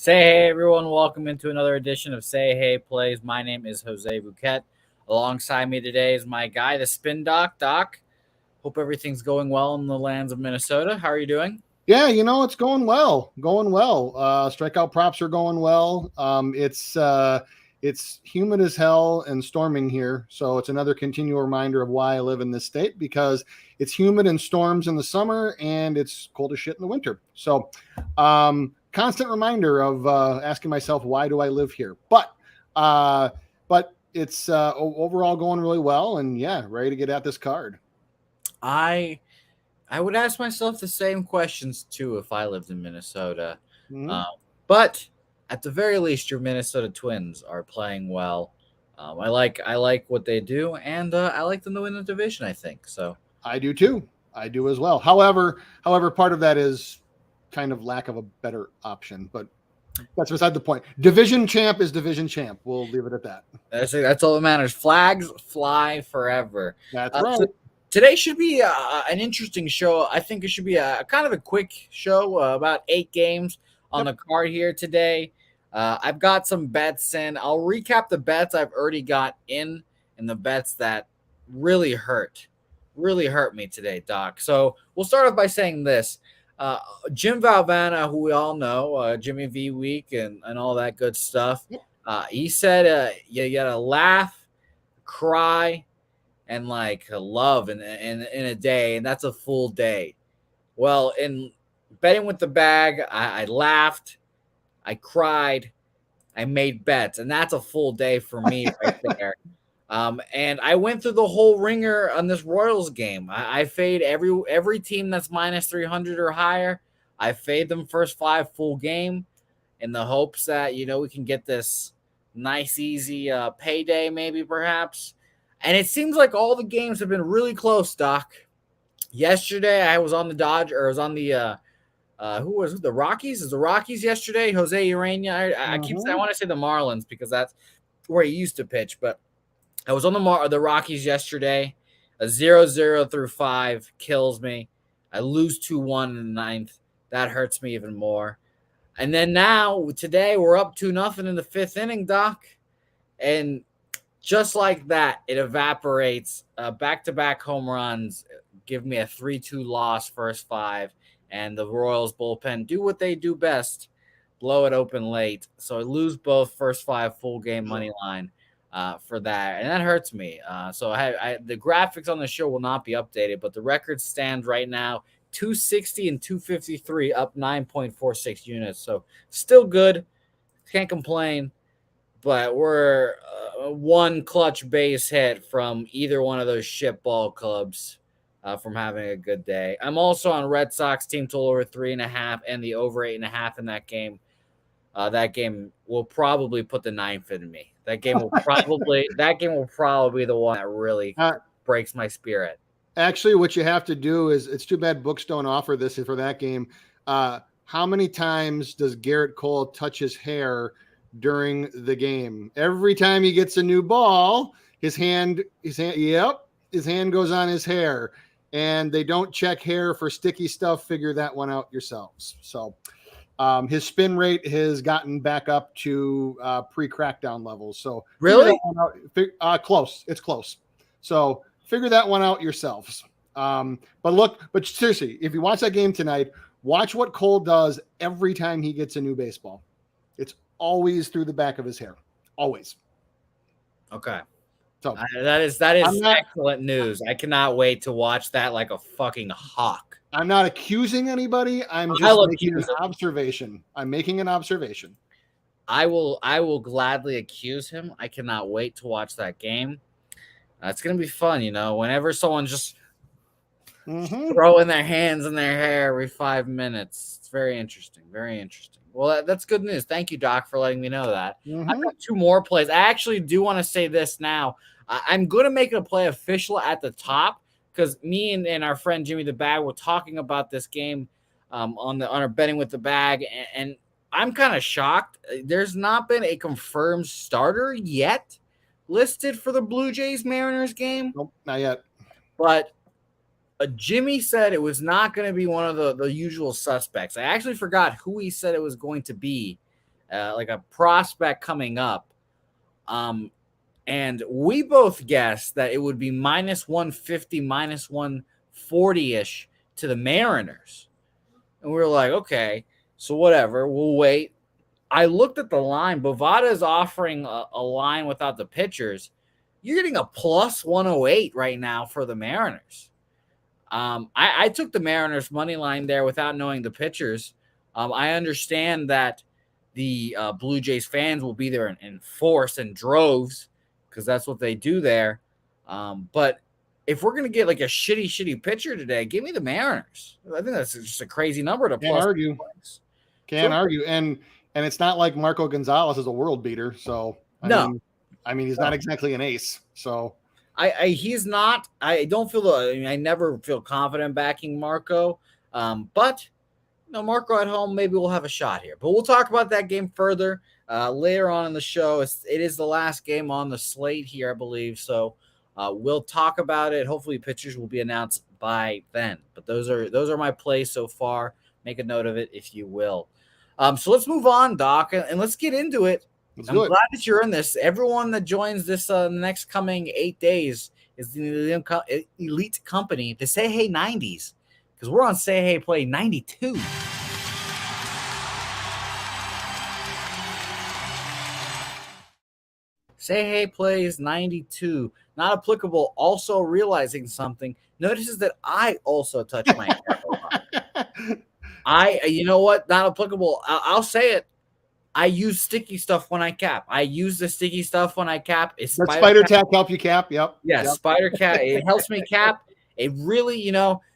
Say hey, everyone. Welcome into another edition of Say Hey Plays. My name is Jose Bouquett. Alongside me today is my guy, the Spin Doc. Doc, hope everything's going well in the lands of Minnesota. How are you doing? Yeah, it's going well. Going well. Strikeout props are going well. It's humid as hell and storming here, so it's another continual reminder of why I live in this state, because it's humid and storms in the summer and it's cold as shit in the winter. So, constant reminder of asking myself, why do I live here? But it's overall going really well, and yeah, ready to get at this card. I I would ask myself the same questions too if I lived in Minnesota. Mhm. Um, but at the very least, your Minnesota Twins are playing well. I like what they do, and I like them to win the division. I think so. I do too. I do as well. However, part of that is kind of lack of a better option, but that's beside the point. Division champ is division champ. We'll leave it at that. That's all that matters. Flags fly forever. That's So right. today should be an interesting show. I think it should be a kind of a quick show, about 8 games on Yep. the card here today. I've got some bets in. I'll recap the bets I've already got in and the bets that really really hurt me today, Doc. So we'll start off by saying this. Uh, Jim Valvana, who we all know, Jimmy V Week and all that good stuff, Yep. he said you gotta laugh, cry, and like love in a day, and that's a full day. Well, in betting with the bag, I laughed, I cried, I made bets, and that's a full day for me right there. And I went through the whole ringer on this Royals game. I fade every team that's minus 300 or higher. I fade them first 5 full game in the hopes that we can get this nice easy payday, maybe perhaps. And it seems like all the games have been really close, Doc. Yesterday I was on the Dodge, or I was on the who was it? The Rockies? Is the Rockies yesterday? Jose Urania. I Mhm. want to say the Marlins because that's where he used to pitch, but I was on the Rockies yesterday. A 0-0 through 5 kills me. I lose 2-1 in the ninth. That hurts me even more. And then now today we're up 2-0 in the fifth inning, Doc. And just like that, it evaporates. Back-to-back home runs give me a 3-2 loss first 5, and the Royals bullpen do what they do best, blow it open late. So I lose both first 5 full game money line for that, and that hurts me. So the graphics on the show will not be updated, but the record stands right now 260 and 253, up 9.46 units. So still good. Can't complain, but we're one clutch base hit from either one of those shit ball clubs from having a good day. I'm also on Red Sox team total over 3.5 and the over 8.5 in that game. That game will probably put the ninth in me. That game will probably be the one that really Uh, breaks my spirit. Actually, what you have to do is, it's too bad books don't offer this for that game. How many times does Garrett Cole touch his hair during the game? Every time he gets a new ball, his hand goes on his hair, and they don't check hair for sticky stuff. Figure that one out yourselves. So, his spin rate has gotten back up to pre-crackdown levels. So figure that Really? one out. Close. It's close. So figure that one out yourselves. But seriously, if you watch that game tonight, watch what Cole does every time he gets a new baseball. It's always through the back of his hair. Always. Okay. So That I'm is not excellent news. I cannot wait to watch that like a fucking hawk. I'm not accusing anybody. I'm just I'll making an accuse him. observation. I'm making an observation. I will gladly accuse him. I cannot wait to watch that game. It's gonna be fun, Whenever someone just Mm-hmm. throwing their hands in their hair every 5 minutes, it's very interesting. Very interesting. Well, that's good news. Thank you, Doc, for letting me know that. I've Mm-hmm. got 2 more plays. I actually do want to say this now. I'm going to make it a play official at the top because me and our friend Jimmy the Bag were talking about this game on our betting with the bag, and I'm kind of shocked. There's not been a confirmed starter yet listed for the Blue Jays Mariners game, Nope, not yet. but Jimmy said it was not going to be one of the usual suspects. I actually forgot who he said it was going to be. like a prospect coming up. And we both guessed that it would be minus 150, minus 140-ish to the Mariners. And we were like, okay, so whatever, we'll wait. I looked at the line. Bovada is offering a line without the pitchers. You're getting a plus 108 right now for the Mariners. I took the Mariners money line there without knowing the pitchers. I understand that the Blue Jays fans will be there in force and droves because that's what they do there. But if we're going to get like a shitty pitcher today, give me the Mariners. I think that's just a crazy number to Can't argue. Can't argue. And it's not like Marco Gonzalez is a world beater. So, I mean, he's not exactly an ace. So he's not. I don't feel. I never feel confident backing Marco. But Marco at home, maybe we'll have a shot here. But we'll talk about that game further later on in the show. It is the last game on the slate here, I believe. So we'll talk about it. Hopefully, pitchers will be announced by then. But those are my plays so far. Make a note of it if you will. So let's move on, Doc, and let's get into it. I'm glad that you're in this. Everyone that joins this next coming 8 days is the elite company, the Say Hey 90s, because we're on Say Hey Play 92. Say Hey Plays 92. Not applicable. Also realizing something. Notices that I also touch my you know what? Not applicable. I'll say it. I use sticky stuff when I cap. I use the sticky stuff when I cap. Does spider tack help you cap? Yep. Yeah, yep. Spider cap. It helps me cap. It really,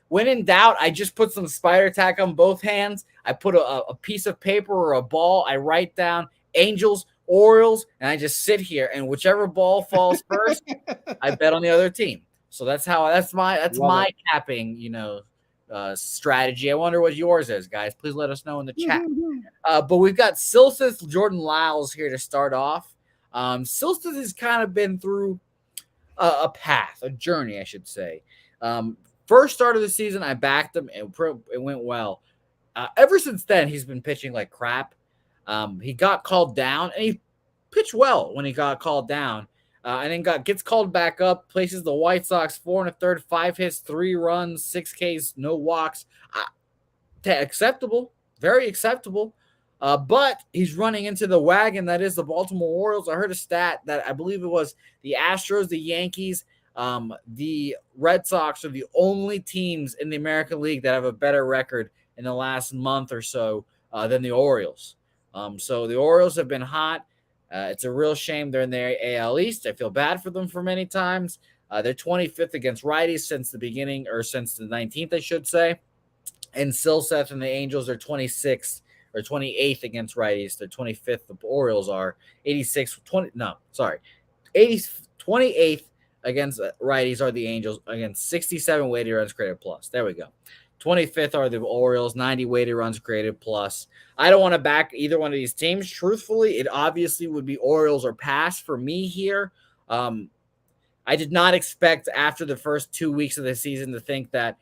when in doubt, I just put some spider tack on both hands. I put a piece of paper or a ball. I write down Angels, Orioles, and I just sit here. And whichever ball falls first, I bet on the other team. So that's my capping, strategy. I wonder what yours is, guys. Please let us know in the chat. But we've got Silseth, Jordan Lyles here to start off. Silseth has kind of been through a path, a journey, I should say. First start of the season, I backed him, and it went well. Ever since then, he's been pitching like crap. He got called down, and he pitched well when he got called down. And then gets called back up, places the White Sox 4 1/3, 5 hits, 3 runs, 6 Ks, no walks. Acceptable, very acceptable. But he's running into the wagon that is the Baltimore Orioles. I heard a stat that I believe it was the Astros, the Yankees, the Red Sox are the only teams in the American League that have a better record in the last month or so than the Orioles. So the Orioles have been hot. It's a real shame they're in the AL East. I feel bad for them for many times. They're 25th against righties since the beginning, or since the 19th, I should say. And Silseth and the Angels are 26th or 28th against righties. They're 25th. The Orioles are 28th against righties are the Angels against 67 weighted runs created plus. There we go. 25th are the Orioles, 90 weighted runs created plus. I don't want to back either one of these teams. Truthfully, it obviously would be Orioles or pass for me here. I did not expect after the first 2 weeks of the season to think that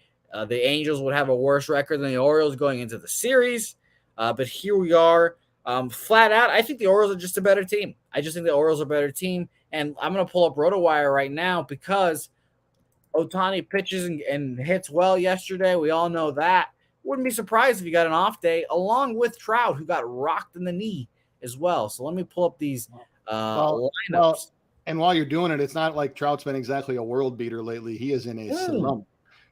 the Angels would have a worse record than the Orioles going into the series. But here we are. Flat out, I think the Orioles are just a better team. I just think the Orioles are a better team. And I'm going to pull up RotoWire right now because Ohtani pitches and hits well yesterday. We all know that. Wouldn't be surprised if he got an off day, along with Trout, who got rocked in the knee as well. So let me pull up these lineups. Well, and while you're doing it, it's not like Trout's been exactly a world beater lately. He is in a slump.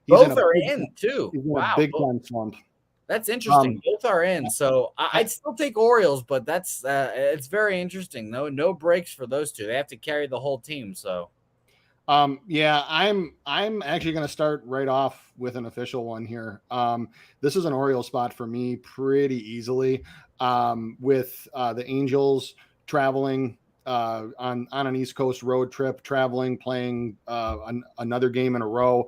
Both are in, too. He's in a big time slump. That's interesting. Both are in. So I'd still take Orioles, but that's it's very interesting. No breaks for those two. They have to carry the whole team. So. Yeah, I'm actually going to start right off with an official one here. This is an Orioles spot for me pretty easily. With the Angels traveling on an East Coast road trip, playing another game in a row.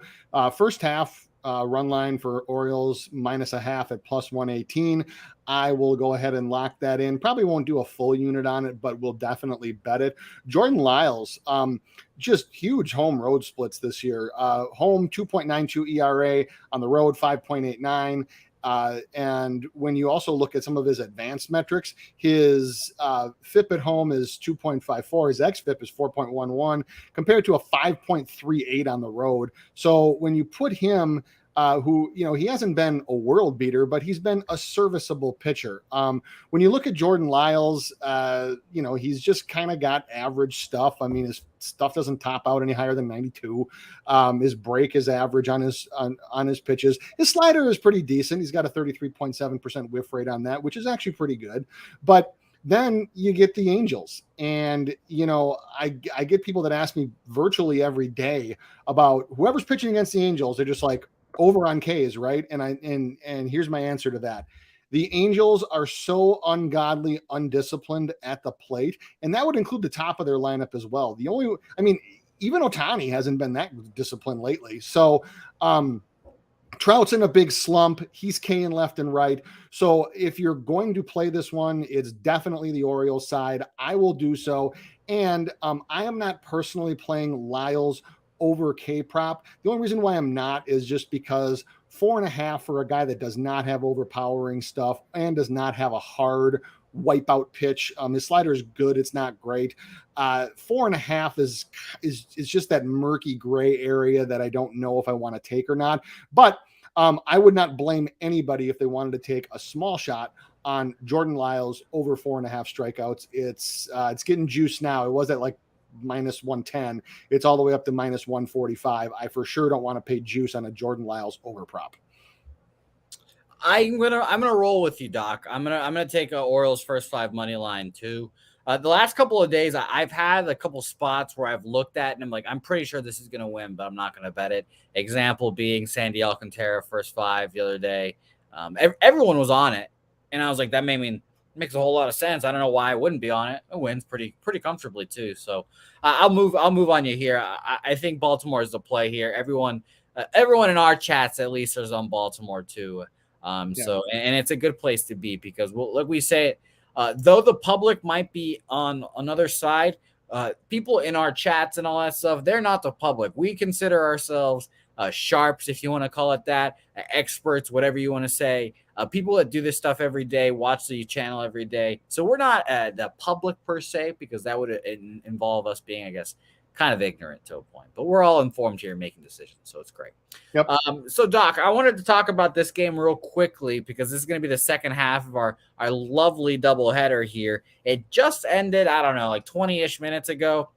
First half run line for Orioles -0.5 at +118. I will go ahead and lock that in. Probably won't do a full unit on it, but we'll definitely bet it. Jordan Lyles, just huge home road splits this year. Home 2.92 ERA, on the road 5.89. And when you also look at some of his advanced metrics, his FIP at home is 2.54. His xFIP is 4.11 compared to a 5.38 on the road. So when you put him, who, he hasn't been a world beater, but he's been a serviceable pitcher. When you look at Jordan Lyles, he's just kind of got average stuff. I mean, his stuff doesn't top out any higher than 92. His break is average on his pitches. His slider is pretty decent. He's got a 33.7% whiff rate on that, which is actually pretty good. But then you get the Angels, and I get people that ask me virtually every day about whoever's pitching against the Angels. They're just like, over on K's, right? And here's my answer to that. The Angels are so ungodly undisciplined at the plate, and that would include the top of their lineup as well. Even Ohtani hasn't been that disciplined lately. So Trout's in a big slump. He's K'ing left and right. So if you're going to play this one, it's definitely the Orioles side. I will do so. And I am not personally playing Lyles over K prop. The only reason why I'm not is just because 4.5 for a guy that does not have overpowering stuff and does not have a hard wipeout pitch. His slider is good. It's not great. 4.5 is just that murky gray area that I don't know if I want to take or not. But I would not blame anybody if they wanted to take a small shot on Jordan Lyles over 4.5 strikeouts. It's getting juiced now. It was at like minus 110. It's all the way up to minus 145. I for sure don't want to pay juice on a Jordan Lyles over prop. I'm gonna roll with you, Doc. I'm gonna take a Orioles first 5 money line too. The last couple of days, I've had a couple spots where I've looked at and I'm like, I'm pretty sure this is gonna win, but I'm not gonna bet it. Example being Sandy Alcantara first 5 the other day. Everyone was on it, and I was like, that makes a whole lot of sense. I don't know why I wouldn't be on it. It wins pretty comfortably too. So I'll move on you here. I think Baltimore is the play here. Everyone in our chats at least is on Baltimore too. So it's a good place to be because like we say, though the public might be on another side, people in our chats and all that stuff, they're not the public. We consider ourselves sharps, if you want to call it that, experts, whatever you want to say. People that do this stuff every day, watch the channel every day. So we're not the public per se, because that would involve us being, I guess, kind of ignorant to a point. But we're all informed here making decisions, so it's great. Yep. So, Doc, I wanted to talk about this game real quickly because this is going to be the second half of our lovely doubleheader here. It just ended, I don't know, like 20-ish minutes ago.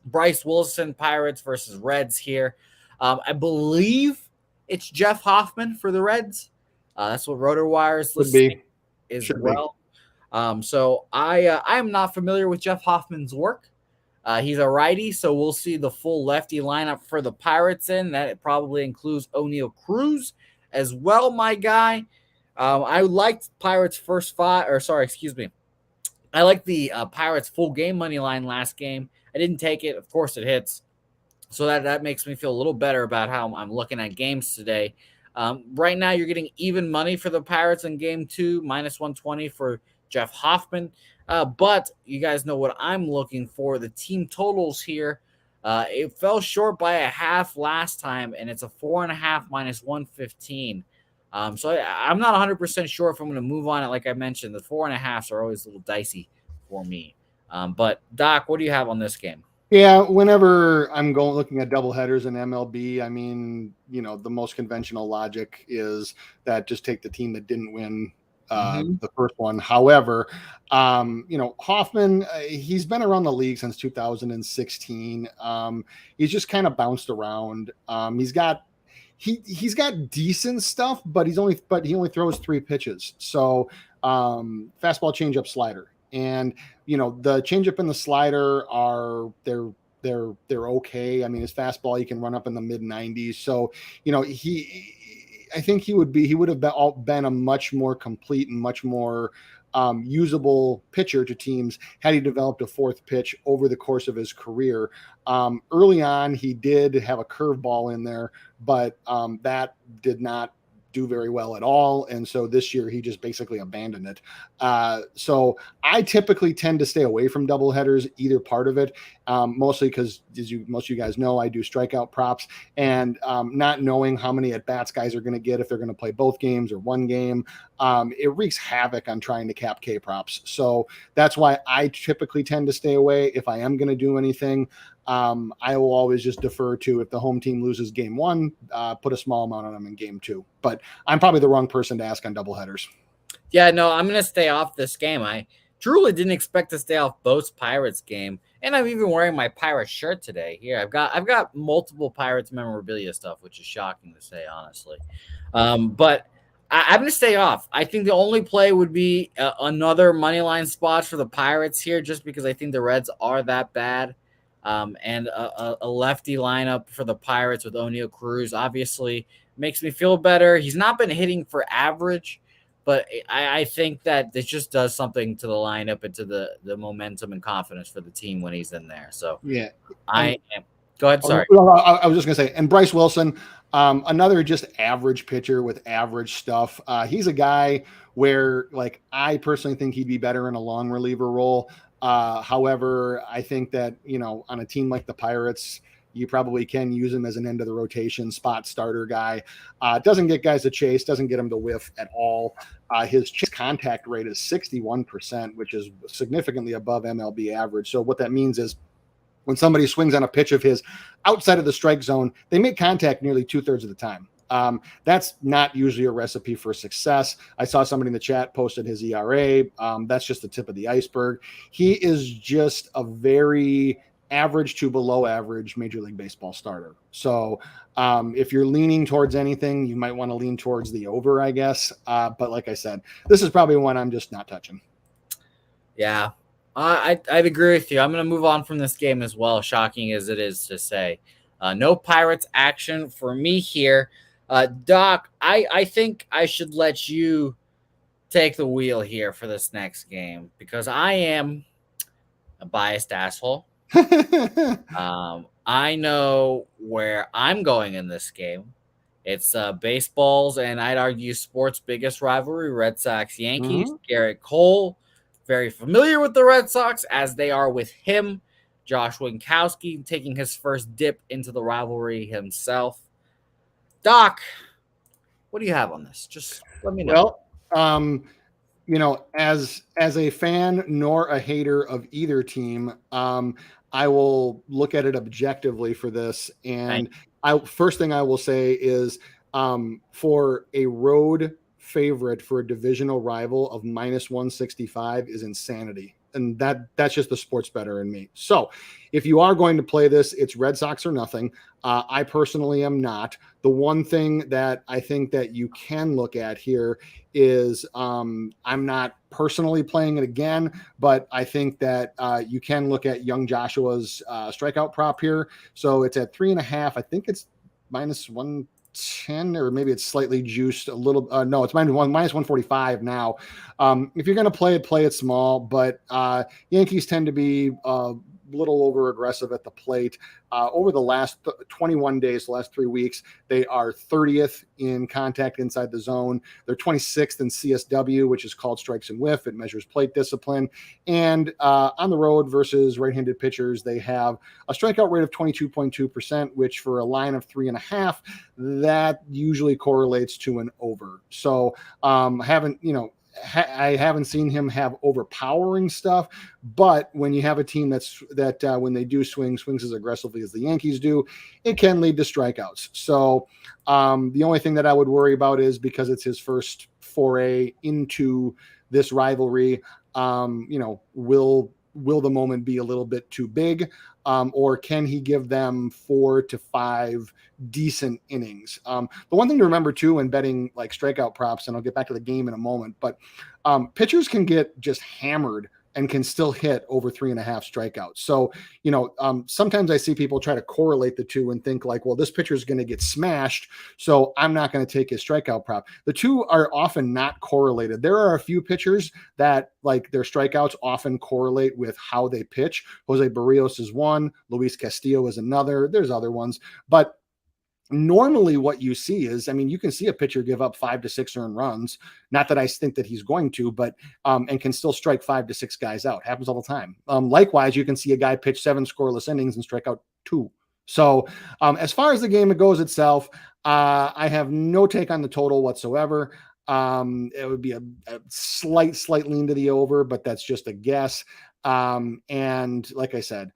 Bryce Wilson, Pirates versus Reds here. I believe it's Jeff Hoffman for the Reds. That's what RotoWire is listing as well. So I am not familiar with Jeff Hoffman's work. He's a righty, so we'll see the full lefty lineup for the Pirates in. That it probably includes O'Neal Cruz as well, my guy. I liked Pirates first 5, or sorry, excuse me. I like the Pirates full game money line last game. I didn't take it. Of course, it hits. So that makes me feel a little better about how I'm looking at games today. Right now, you're getting even money for the Pirates in game 2, minus 120 for Jeff Hoffman. But you guys know what I'm looking for. The team totals here, it fell short by a half last time, and it's a 4.5 minus 115. So I'm not 100% sure if I'm going to move on it. Like I mentioned, the 4.5s are always a little dicey for me. But Doc, what do you have on this game? Yeah, whenever I'm looking at doubleheaders in MLB, I mean, the most conventional logic is that just take the team that didn't win the first one. However, Hoffman, he's been around the league since 2016. He's just kind of bounced around. He's got decent stuff, but he only throws 3 pitches. So fastball, changeup, slider. And the changeup and the slider they're okay. I mean, his fastball, he can run up in the mid 90s. So I think he would have been a much more complete and much more usable pitcher to teams had he developed a 4th pitch over the course of his career. Early on, he did have a curveball in there, but that did not do very well at all. And so this year he just basically abandoned it. So I typically tend to stay away from doubleheaders, either part of it, mostly because, as most of you guys know, I do strikeout props, and not knowing how many at-bats guys are going to get if they're going to play both games or one game, it wreaks havoc on trying to cap K props. So that's why I typically tend to stay away. If I am going to do anything, I will always just defer to, if the home team loses game one, put a small amount on them in game two. But I'm probably the wrong person to ask on doubleheaders. Yeah, no, I'm going to stay off this game. I truly didn't expect to stay off both Pirates game. And I'm even wearing my Pirates shirt today. Here, I've got multiple Pirates memorabilia stuff, which is shocking to say, honestly. But I'm going to stay off. I think the only play would be another money line spot for the Pirates here, just because I think the Reds are that bad. And a lefty lineup for the Pirates with O'Neal Cruz obviously makes me feel better. He's not been hitting for average, but I think that this just does something to the lineup and to the momentum and confidence for the team when he's in there. So yeah, go ahead. Sorry. I was just going to say, and Bryce Wilson, another just average pitcher with average stuff. He's a guy where, like, I personally think he'd be better in a long reliever role. However, I think that, on a team like the Pirates, you probably can use him as an end of the rotation spot starter guy. Doesn't get guys to chase, doesn't get him to whiff at all. His contact rate is 61%, which is significantly above MLB average. So what that means is, when somebody swings on a pitch of his outside of the strike zone, they make contact nearly 2/3 of the time. That's not usually a recipe for success. I saw somebody in the chat posted his ERA. That's just the tip of the iceberg. He is just a very average to below average Major League Baseball starter. So if you're leaning towards anything, you might want to lean towards the over, I guess. But like I said, this is probably one I'm just not touching. Yeah, I'd agree with you. I'm going to move on from this game as well, shocking as it is to say. No Pirates action for me here. Doc, I think I should let you take the wheel here for this next game, because I am a biased asshole. I know where I'm going in this game. It's baseball's, and I'd argue sports' biggest rivalry, Red Sox-Yankees. Mm-hmm. Garrett Cole, very familiar with the Red Sox, as they are with him. Josh Winkowski taking his first dip into the rivalry himself. Doc, what do you have on this? Just let me know. Well, as a fan nor a hater of either team, I will look at it objectively for this. And first thing I will say is, for a road favorite for a divisional rival of -165 is insanity. And that's just the sports bettor in me. So if you are going to play this, it's Red Sox or nothing. I personally am not. The one thing that I think that you can look at here is, I'm not personally playing it again, but I think that you can look at young Joshua's strikeout prop here. So it's at 3.5. I think it's -110, or maybe it's slightly juiced a little. No, it's -145 now. If you're going to play it small, but Yankees tend to be little over aggressive at the plate. Over the last 21 days, the last 3 weeks, they are 30th in contact inside the zone. They're 26th in CSW, which is called strikes and whiff. It measures plate discipline. And on the road versus right-handed pitchers, they have a strikeout rate of 22.2%, which for a line of 3.5, that usually correlates to an over. So I haven't seen him have overpowering stuff, but when you have a team that when they do swings as aggressively as the Yankees do, it can lead to strikeouts. So the only thing that I would worry about is, because it's his first foray into this rivalry, will the moment be a little bit too big? Or can he give them 4 to 5 decent innings? The one thing to remember too, when betting like strikeout props, and I'll get back to the game in a moment, but pitchers can get just hammered and can still hit over 3.5 strikeouts. So, sometimes I see people try to correlate the two and think like, well, this pitcher is going to get smashed, so I'm not going to take his strikeout prop. The two are often not correlated. There are a few pitchers that, like, their strikeouts often correlate with how they pitch. Jose Barrios is one, Luis Castillo is another. There's other ones, but normally what you see is, I mean, you can see a pitcher give up 5 to 6 earned runs. Not that I think that he's going to, but and can still strike 5 to 6 guys out. Happens all the time. Likewise, you can see a guy pitch 7 scoreless innings and strike out 2. So as far as the game goes itself, I have no take on the total whatsoever. It would be a slight lean to the over, but that's just a guess. And like I said,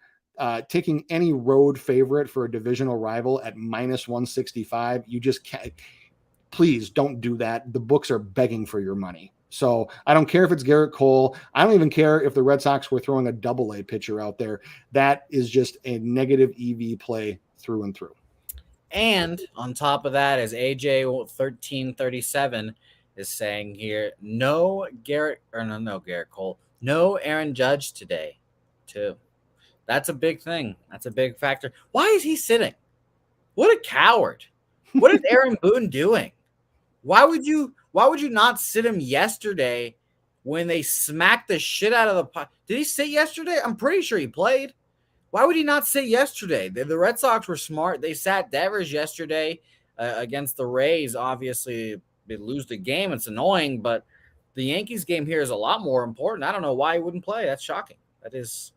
taking any road favorite for a divisional rival at minus 165, you just can't. Please don't do that. The books are begging for your money. So I don't care if it's Garrett Cole. I don't even care if the Red Sox were throwing a double-A pitcher out there. That is just a negative EV play through and through. And on top of that, as AJ 1337 is saying here, no Garrett Cole, no Aaron Judge today, too. That's a big thing. That's a big factor. Why is he sitting? What a coward. What is Aaron Boone doing? Why would you not sit him yesterday when they smacked the shit out of the pot? Did he sit yesterday? I'm pretty sure he played. Why would he not sit yesterday? The Red Sox were smart. They sat Devers yesterday against the Rays. Obviously, they lose the game. It's annoying, but the Yankees game here is a lot more important. I don't know why he wouldn't play. That's shocking. That is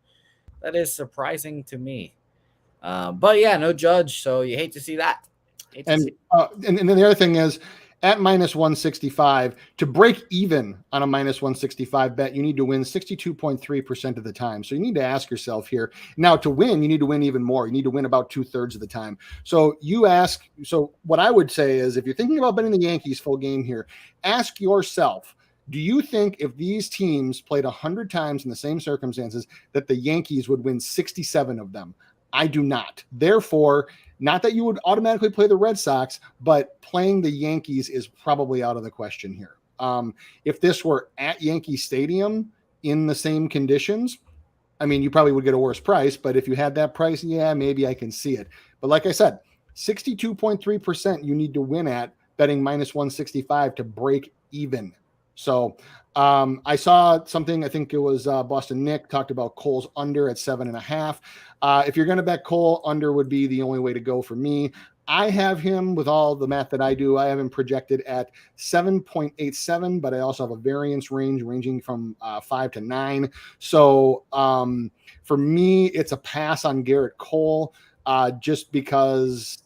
surprising to me. But yeah, no Judge, so you hate to see that. And then the other thing is, at minus 165, to break even on a minus 165 bet, you need to win 62.3% of the time. So you need to ask yourself here. Now, to win, you need to win even more. You need to win about 2/3 of the time. So what I would say is, if you're thinking about betting the Yankees full game here, ask yourself, do you think if these teams played 100 times in the same circumstances that the Yankees would win 67 of them? I do not. Therefore, not that you would automatically play the Red Sox, but playing the Yankees is probably out of the question here. If this were at Yankee Stadium in the same conditions, I mean, you probably would get a worse price, but if you had that price, yeah, maybe I can see it. But like I said, 62.3% you need to win at betting minus 165 to break even. So I saw something, I think it was Boston Nick talked about Cole's under at 7.5. If you're going to bet Cole, under would be the only way to go for me. I have him, with all the math that I do, I have him projected at 7.87, but I also have a variance range ranging from 5 to 9. So for me, it's a pass on Garrett Cole just because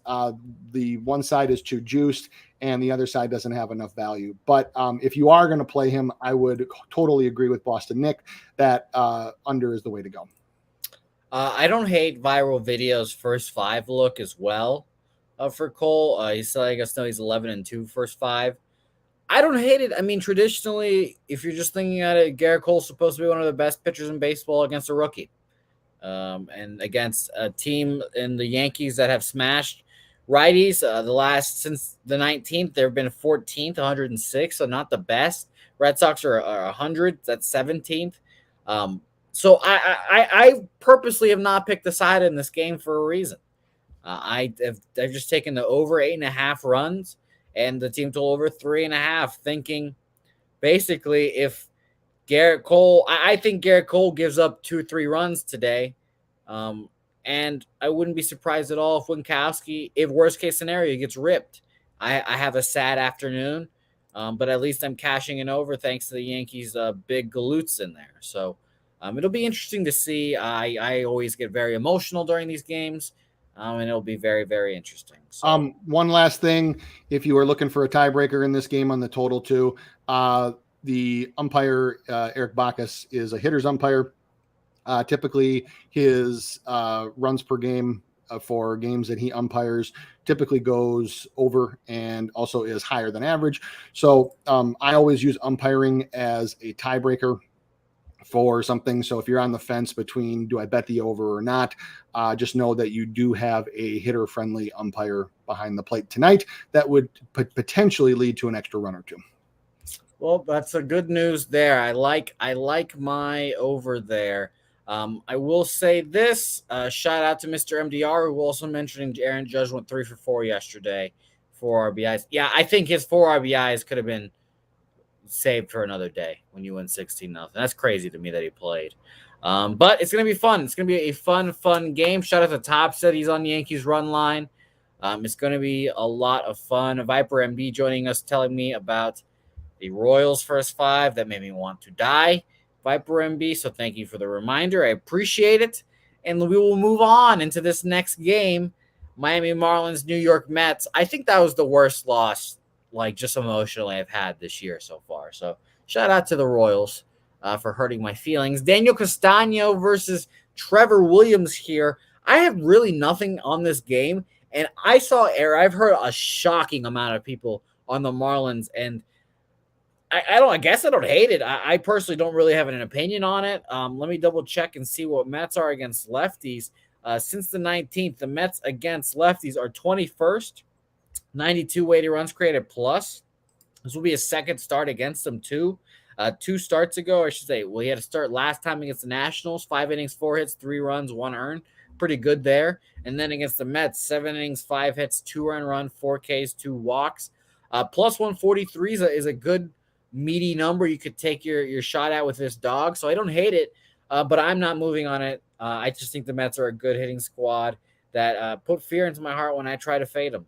the one side is too juiced and the other side doesn't have enough value. But if you are going to play him, I would totally agree with Boston Nick that under is the way to go. I don't hate Viral Video's first 5 look as well for Cole. He's letting us know he's 11-2 first 5. I don't hate it. I mean, traditionally, if you're just thinking at it, Garrett Cole's supposed to be one of the best pitchers in baseball against a rookie. And against a team in the Yankees that have smashed righties since the 19th, there have been 14th, 106, so not the best. Red Sox are 100, that's 17th. So I purposely have not picked the side in this game for a reason. I've just taken the over 8.5 runs and the team total over 3.5, thinking basically if Garrett Cole, I think Garrett Cole gives up 2-3 runs today. And I wouldn't be surprised at all if Winkowski, if worst case scenario, gets ripped. I have a sad afternoon, but at least I'm cashing it over thanks to the Yankees' big galoots in there. So it'll be interesting to see. I always get very emotional during these games, and it'll be very, very interesting. So, one last thing, if you are looking for a tiebreaker in this game on the total too, the umpire, Eric Bacchus, is a hitter's umpire. Typically, his runs per game for games that he umpires typically goes over and also is higher than average. So I always use umpiring as a tiebreaker for something. So if you're on the fence between do I bet the over or not, just know that you do have a hitter-friendly umpire behind the plate tonight that would potentially lead to an extra run or two. Well, that's a good news there. I like my over there. I will say this, shout out to Mr. MDR, who also mentioned Aaron Judge went 3 for 4 yesterday, 4 RBIs. Yeah, I think his 4 RBIs could have been saved for another day when you win 16-0. That's crazy to me that he played. But it's going to be fun. It's going to be a fun game. Shout out to Top said he's on the Yankees run line. It's going to be a lot of fun. Viper MB joining us, telling me about the Royals' first five. That made me want to die, Viper MB. So thank you for the reminder. I appreciate it. And we will move on into this next game. Miami Marlins, New York Mets. I think that was the worst loss, like just emotionally, I've had this year so far. So shout out to the Royals for hurting my feelings. Daniel Castano versus Trevor Williams here. I have really nothing on this game. And I saw error. I've heard a shocking amount of people on the Marlins, and I guess I don't hate it. I personally don't really have an opinion on it. Let me double check and see what Mets are against lefties. Since the 19th, the Mets against lefties are 21st, 92 weighted runs created plus. This will be a second start against them too. 2 starts ago, I should say. Well, he had to start last time against the Nationals. 5 innings, 4 hits, 3 runs, 1 earned. Pretty good there. And then against the Mets, 7 innings, 5 hits, 2 earned run, 4 Ks, 2 walks. Plus 143 is a good meaty number you could take your shot at with this dog. So I don't hate it, but I'm not moving on it. I just think the Mets are a good hitting squad that put fear into my heart when I try to fade them.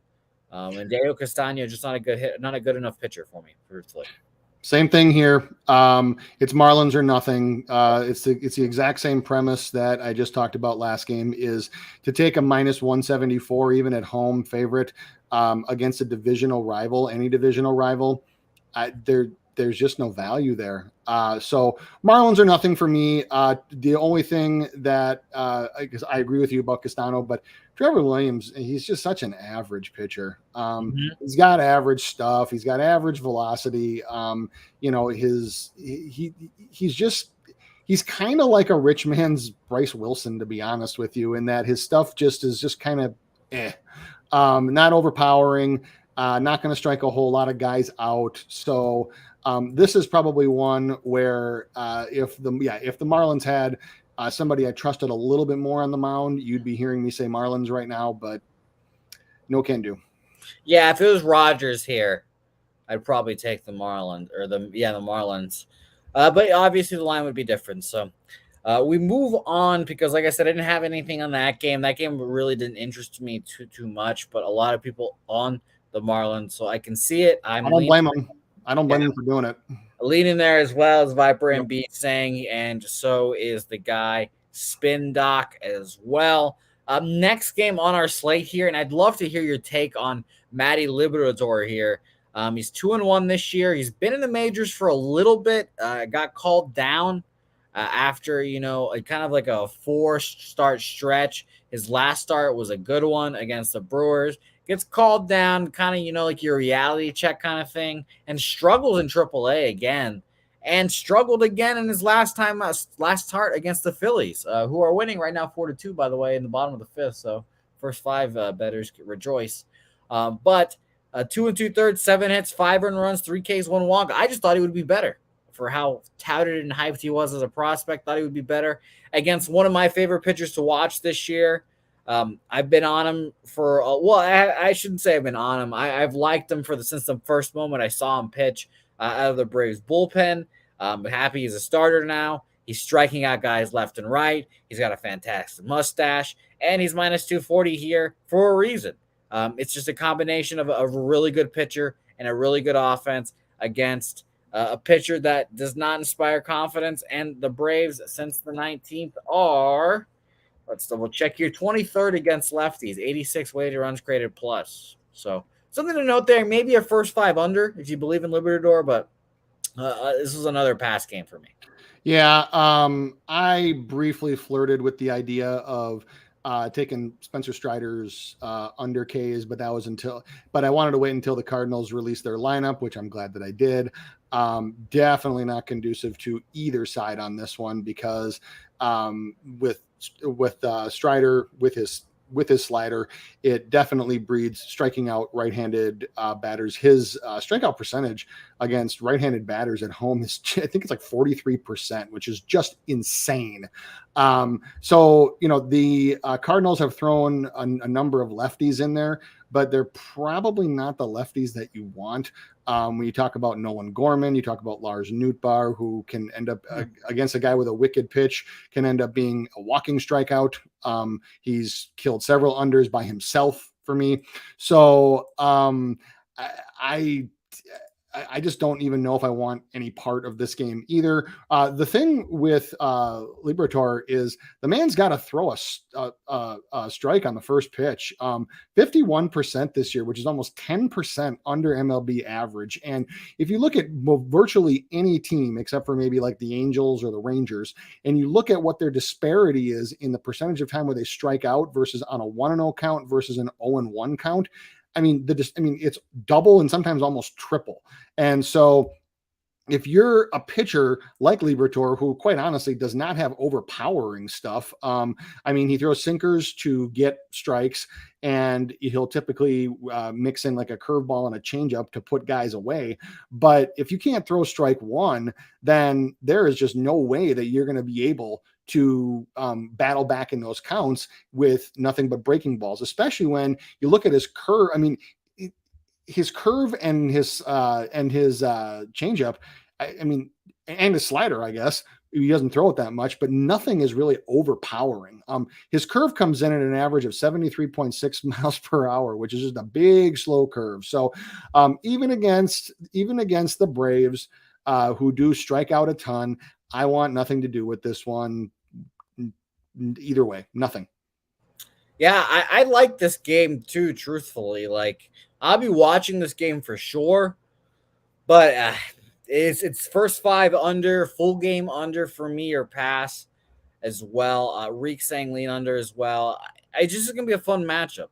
And Daniel Castano just not a good enough pitcher for me, truthfully. Same thing here. It's Marlins or nothing. It's the exact same premise that I just talked about last game, is to take a minus 174 even at home favorite against a divisional rival, any divisional rival. There's just no value there. So Marlins are nothing for me. The only thing that, because I agree with you about Castano, but Trevor Williams, he's just such an average pitcher. He's got average stuff. He's got average velocity. He's kind of like a rich man's Bryce Wilson, to be honest with you, in that his stuff just is just kind of not overpowering, not going to strike a whole lot of guys out. So this is probably one where if the Marlins had somebody I trusted a little bit more on the mound, you'd be hearing me say Marlins right now, but no can do. Yeah, if it was Rogers here, I'd probably take the Marlins the Marlins. But obviously the line would be different. So we move on because, like I said, I didn't have anything on that game. That game really didn't interest me too much, but a lot of people on the Marlins, so I can see it. I don't blame them. I don't blame them for doing it. Leaning there as well as Viper and B saying, and so is the guy Spin Doc as well. Next game on our slate here, and I'd love to hear your take on Matty Liberatore here. He's 2-1 this year. He's been in the majors for a little bit. Got called down after kind of like a 4-start stretch. His last start was a good one against the Brewers. Gets called down, kind of, like your reality check kind of thing, and struggles in AAA again, and struggled again in his last start against the Phillies, who are winning right now 4-2, by the way, in the bottom of the 5th. So first 5 bettors rejoice. But 2 2/3, 7 hits, 5 earned runs, 3 Ks, 1 walk. I just thought he would be better for how touted and hyped he was as a prospect. Thought he would be better against one of my favorite pitchers to watch this year. I've been on him for I shouldn't say I've been on him. I've liked him since the first moment I saw him pitch out of the Braves bullpen. I'm happy he's a starter now. He's striking out guys left and right. He's got a fantastic mustache, and he's minus 240 here for a reason. It's just a combination of a really good pitcher and a really good offense against a pitcher that does not inspire confidence. And the Braves, since the 19th, are... Let's double check here. 23rd against lefties, 86 weighted runs created plus. So something to note there. Maybe a first 5 under if you believe in Libertador, but this is another pass game for me. Yeah, I briefly flirted with the idea of taking Spencer Strider's under Ks, but I wanted to wait until the Cardinals released their lineup, which I'm glad that I did. Definitely not conducive to either side on this one, because with Strider with his slider, it definitely breeds striking out right-handed batters. His strikeout percentage against right-handed batters at home is, I think it's like 43%, which is just insane. So the Cardinals have thrown a number of lefties in there, but they're probably not the lefties that you want. When you talk about Nolan Gorman, you talk about Lars Nootbaar, who can end up against a guy with a wicked pitch, can end up being a walking strikeout. He's killed several unders by himself for me. So I I just don't even know if I want any part of this game either. The thing with Liberatore is the man's got to throw a strike on the first pitch. 51% this year, which is almost 10% under MLB average. And if you look at virtually any team, except for maybe like the Angels or the Rangers, and you look at what their disparity is in the percentage of time where they strike out versus on a 1-0 count versus an 0-1 count, it's double and sometimes almost triple. And so if you're a pitcher like Liberatore, who quite honestly does not have overpowering stuff, he throws sinkers to get strikes, and he'll typically mix in like a curveball and a changeup to put guys away. But if you can't throw strike one, then there is just no way that you're going to be able to battle back in those counts with nothing but breaking balls, especially when you look at his curve. His curve and his changeup, and his slider, I guess he doesn't throw it that much, but nothing is really overpowering. His curve comes in at an average of 73.6 miles per hour, which is just a big slow curve. So even against the Braves, who do strike out a ton, I want nothing to do with this one. Either way, nothing. Yeah, I like this game too, truthfully. Like, I'll be watching this game for sure, but it's first five under, full game under for me, or pass as well. Reek saying lean under as well. I just, it's going to be a fun matchup.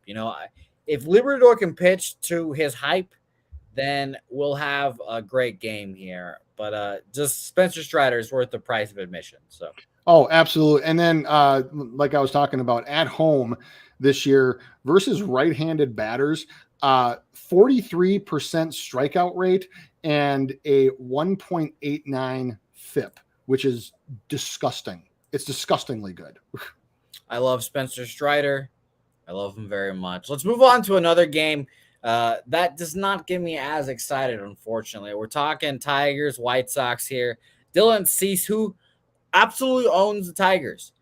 If Liberador can pitch to his hype, then we'll have a great game here. But just Spencer Strider is worth the price of admission. So. Oh, absolutely. And then, like I was talking about, at home this year versus right-handed batters, 43% strikeout rate and a 1.89 FIP, which is disgusting. It's disgustingly good. I love Spencer Strider. I love him very much. Let's move on to another game. That does not get me as excited, unfortunately. We're talking Tigers, White Sox here. Dylan Cease, who absolutely owns the Tigers.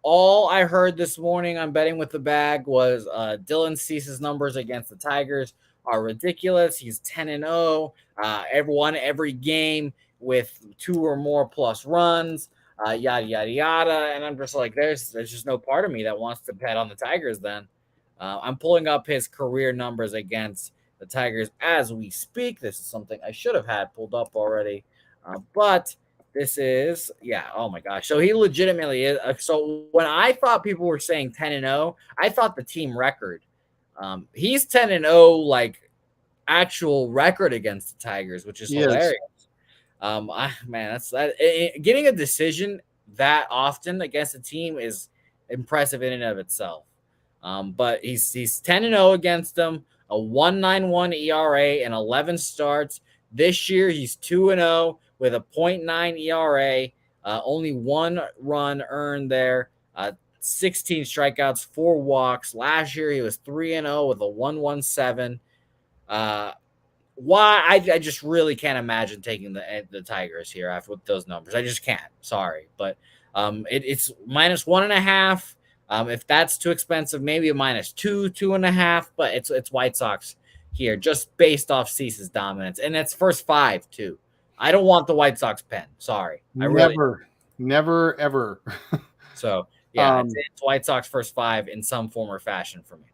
All I heard this morning on Betting with the Bag was Dylan Cease's numbers against the Tigers are ridiculous. He's 10-0. Every game with 2 or more plus runs, yada, yada, yada. And I'm just like, there's just no part of me that wants to bet on the Tigers then. I'm pulling up his career numbers against the Tigers as we speak. This is something I should have had pulled up already. But this is, oh my gosh. So he legitimately is. So when I thought people were saying 10-0, I thought the team record. He's 10-0, like actual record against the Tigers, which is hilarious. That's that. Getting a decision that often against a team is impressive in and of itself. But he's 10-0 against them, a 1.91 ERA and 11 starts. This year he's 2-0 with a 0.9 ERA, only 1 run earned there, 16 strikeouts, 4 walks. Last year he was 3-0 with a 1.17. Why? I just really can't imagine taking the Tigers here after with those numbers. I just can't. Sorry, but it's -1.5. If that's too expensive, maybe a -2, 2.5. But it's White Sox here, just based off Cease's dominance, and it's first 5 too. I don't want the White Sox pen. Sorry. Never, ever. So, it's White Sox first 5 in some form or fashion for me.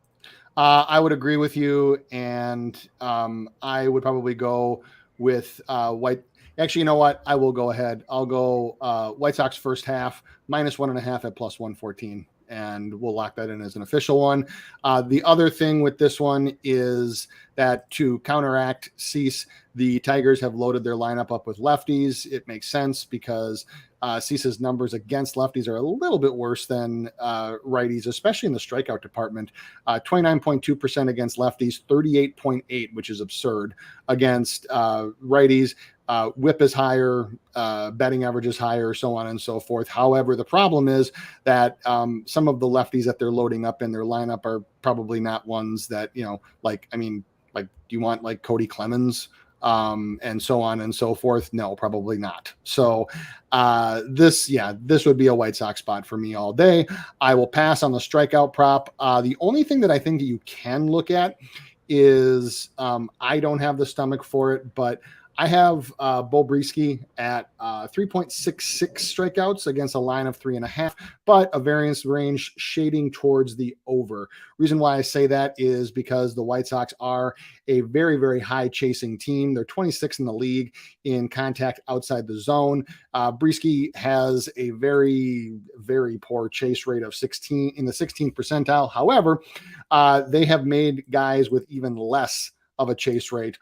I would agree with you, and I would probably go with White. Actually, you know what? I will go ahead. I'll go White Sox first half, -1.5 at +114. And we'll lock that in as an official one. The other thing with this one is that to counteract Cease, the Tigers have loaded their lineup up with lefties. It makes sense because Cease's numbers against lefties are a little bit worse than righties, especially in the strikeout department. 29.2% against lefties, 38.8, which is absurd against righties. Whip is higher, batting average is higher, so on and so forth. However, the problem is that some of the lefties that they're loading up in their lineup are probably not ones that, do you want like Cody Clemens and so on and so forth. No, probably not. So this would be a White Sox spot for me all day. I will pass on the strikeout prop. The only thing that I think that you can look at is I don't have the stomach for it, but I have Bo Brisky at 3.66 strikeouts against a line of 3.5, but a variance range shading towards the over. Reason why I say that is because the White Sox are a very, very high chasing team. They're 26th in the league in contact outside the zone. Brisky has a very, very poor chase rate of 16 in the 16th percentile. However, they have made guys with even less of a chase rate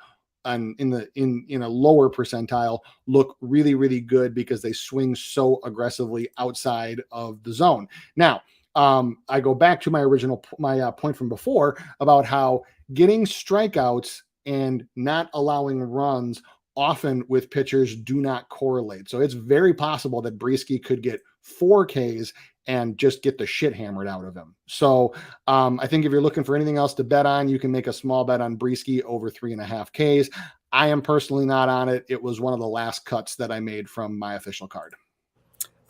and in a lower percentile look really, really good because they swing so aggressively outside of the zone. Now, I go back to my point from before about how getting strikeouts and not allowing runs often with pitchers do not correlate. So it's very possible that Brisky could get 4 Ks and just get the shit hammered out of him. So I think if you're looking for anything else to bet on, you can make a small bet on Brisky over 3.5 Ks. I am personally not on it. It was one of the last cuts that I made from my official card.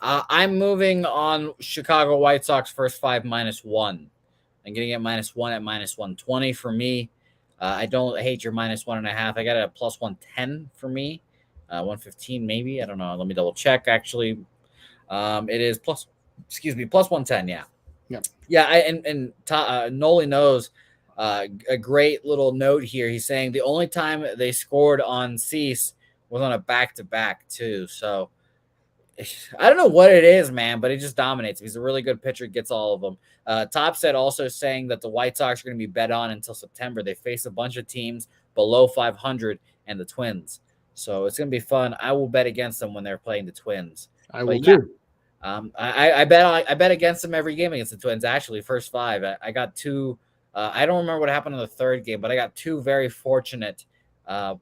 I'm moving on Chicago White Sox first 5 -1. I'm getting it -1 at -120 for me. I don't hate your -1.5. I got it at +110 for me. 115 maybe. I don't know. Let me double check. Actually, it is +110. Yeah. Noli knows a great little note here. He's saying the only time they scored on Cease was on a back-to-back too. So I don't know what it is, man, but he just dominates. He's a really good pitcher, gets all of them. Top said also saying that the White Sox are going to be bet on until September. They face a bunch of teams below 500 and the Twins. So it's going to be fun. I will bet against them when they're playing the Twins. I will too. I bet against them every game against the Twins. Actually, first 5. I got 2. I don't remember what happened in the third game, but I got 2 very fortunate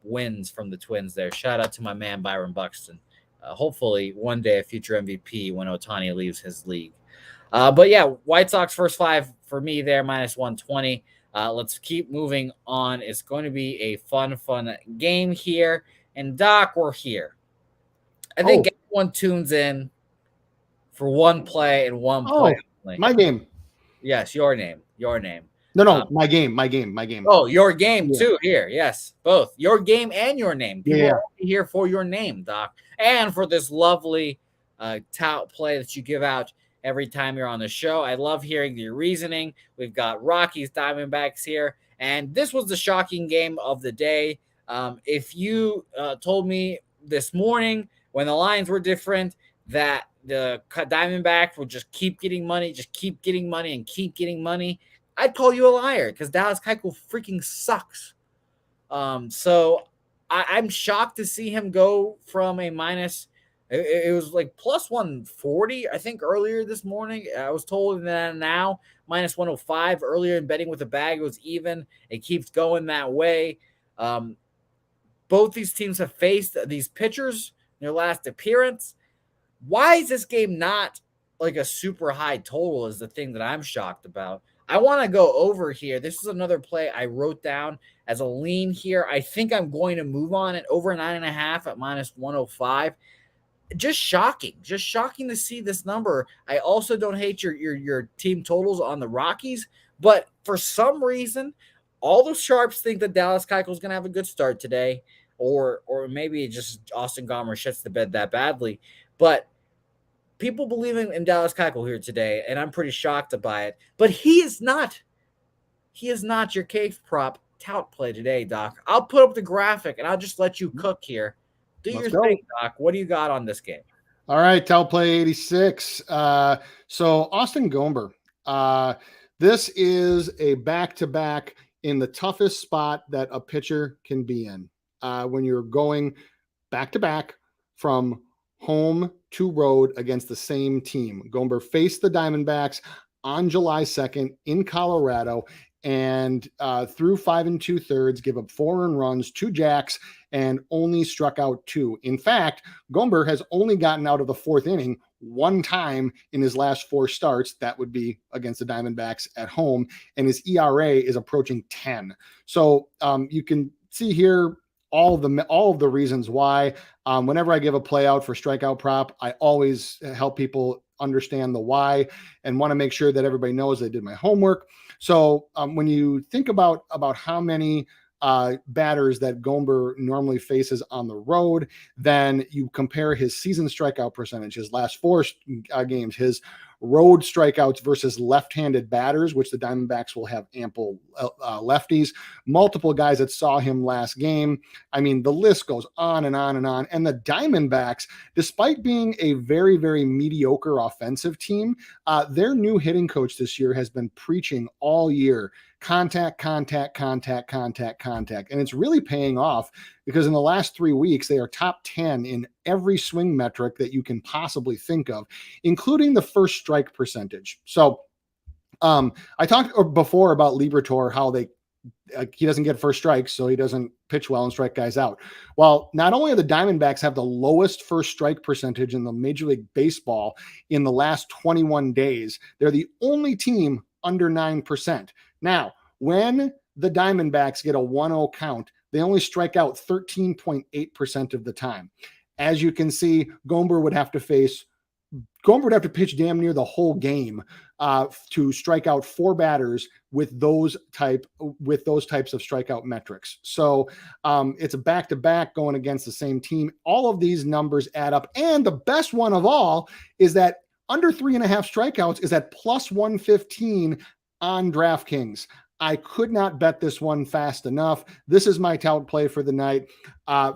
wins from the Twins there. Shout out to my man Byron Buxton. Hopefully one day a future MVP when Ohtani leaves his league. But yeah, White Sox first 5 for me there, -120. Let's keep moving on. It's going to be a fun game here. And Doc, we're here. I think everyone tunes in for one play and one play only. My game. Yes, your name. No, my game. Oh, your game too here. Yes, both your game and your name. People are here for your name, Doc, and for this lovely tout play that you give out every time you're on the show. I love hearing your reasoning. We've got Rockies, Diamondbacks here, and this was the shocking game of the day. If you told me this morning when the lines were different that the Diamondbacks would just keep getting money, and keep getting money, I'd call you a liar because Dallas Keuchel freaking sucks. So I'm shocked to see him go from a minus. It was like +140, I think, earlier this morning. I was told that now -105 earlier in betting with a bag. It was even. It keeps going that way. Both these teams have faced these pitchers in their last appearance. Why is this game not like a super high total is the thing that I'm shocked about. I want to go over here. This is another play I wrote down as a lean here. I think I'm going to move on it over 9.5 at -105. Just shocking to see this number. I also don't hate your team totals on the Rockies, but for some reason, all the sharps think that Dallas Keuchel is going to have a good start today, or maybe just Austin Gomber shits the bed that badly. But people believe in Dallas Keuchel here today, and I'm pretty shocked by it. But he is not your cave prop tout play today, Doc. I'll put up the graphic, and I'll just let you cook here. Do your thing, Doc. What do you got on this game? All right, tout play 86. So Austin Gomber. This is a back-to-back in the toughest spot that a pitcher can be in. When you're going back-to-back from home to road against the same team. Gomber faced the Diamondbacks on July 2nd in Colorado and through 5 2/3, give up 4 earned runs, 2 jacks, and only struck out 2. In fact, Gomber has only gotten out of the 4th inning 1 time in his last 4 starts. That would be against the Diamondbacks at home, and his ERA is approaching 10. So you can see here all of the reasons why. Whenever I give a play out for strikeout prop, I always help people understand the why and want to make sure that everybody knows I did my homework. So when you think about how many batters that Gomber normally faces on the road, then you compare his season strikeout percentage, his last four games, his road strikeouts versus left-handed batters, which the Diamondbacks will have ample lefties, multiple guys that saw him last game. I mean, the list goes on and on and on. And the Diamondbacks, despite being a very, very mediocre offensive team, their new hitting coach this year has been preaching all year, contact, contact, contact, contact, contact. And it's really paying off because in the last 3 weeks, they are top 10 in every swing metric that you can possibly think of, including the first strike percentage. So I talked before about Liberatore, how he doesn't get first strikes, so he doesn't pitch well and strike guys out. Well, not only are the Diamondbacks have the lowest first strike percentage in the Major League Baseball in the last 21 days, they're the only team under 9%. Now, when the Diamondbacks get a 1-0 count, they only strike out 13.8% of the time. As you can see, Gomber would have to pitch damn near the whole game to strike out 4 batters with those types of strikeout metrics. So it's a back-to-back going against the same team. All of these numbers add up. And the best one of all is that under 3.5 strikeouts is at plus 115 on DraftKings. I could not bet this one fast enough. This is my tout play for the night.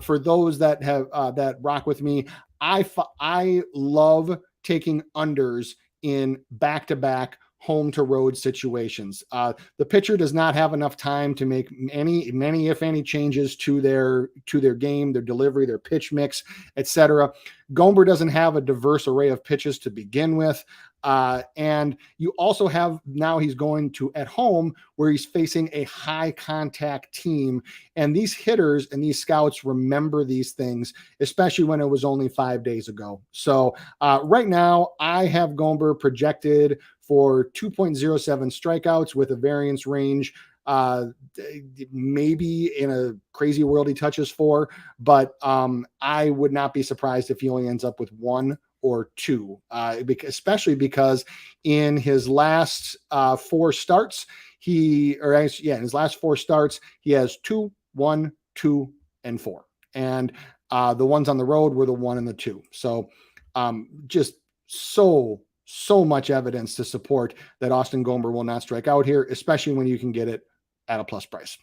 For those that have that rock with me, I love taking unders in back-to-back home to road situations. The pitcher does not have enough time to make many, if any, changes to their game, their delivery, their pitch mix, etc. Gomber doesn't have a diverse array of pitches to begin with. And you also have, now he's going to at home where he's facing a high contact team. And these hitters and these scouts remember these things, especially when it was only 5 days ago. So right now I have Gomber projected for 2.07 strikeouts with a variance range. Maybe in a crazy world he touches 4, but I would not be surprised if he only ends up with 1 or 2, especially because in his last 4 starts, in his last 4 starts, he has 2, 1, 2, and 4. And the ones on the road were the 1 and the 2. So just so much evidence to support that Austin Gomber will not strike out here, especially when you can get it at a plus price.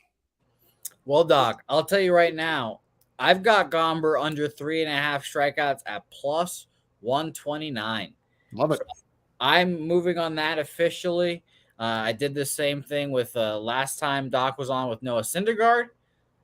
Well, Doc, I'll tell you right now, I've got Gomber under 3.5 strikeouts at plus 129. Love it. So I'm moving on that officially. I did the same thing with last time Doc was on with Noah Syndergaard.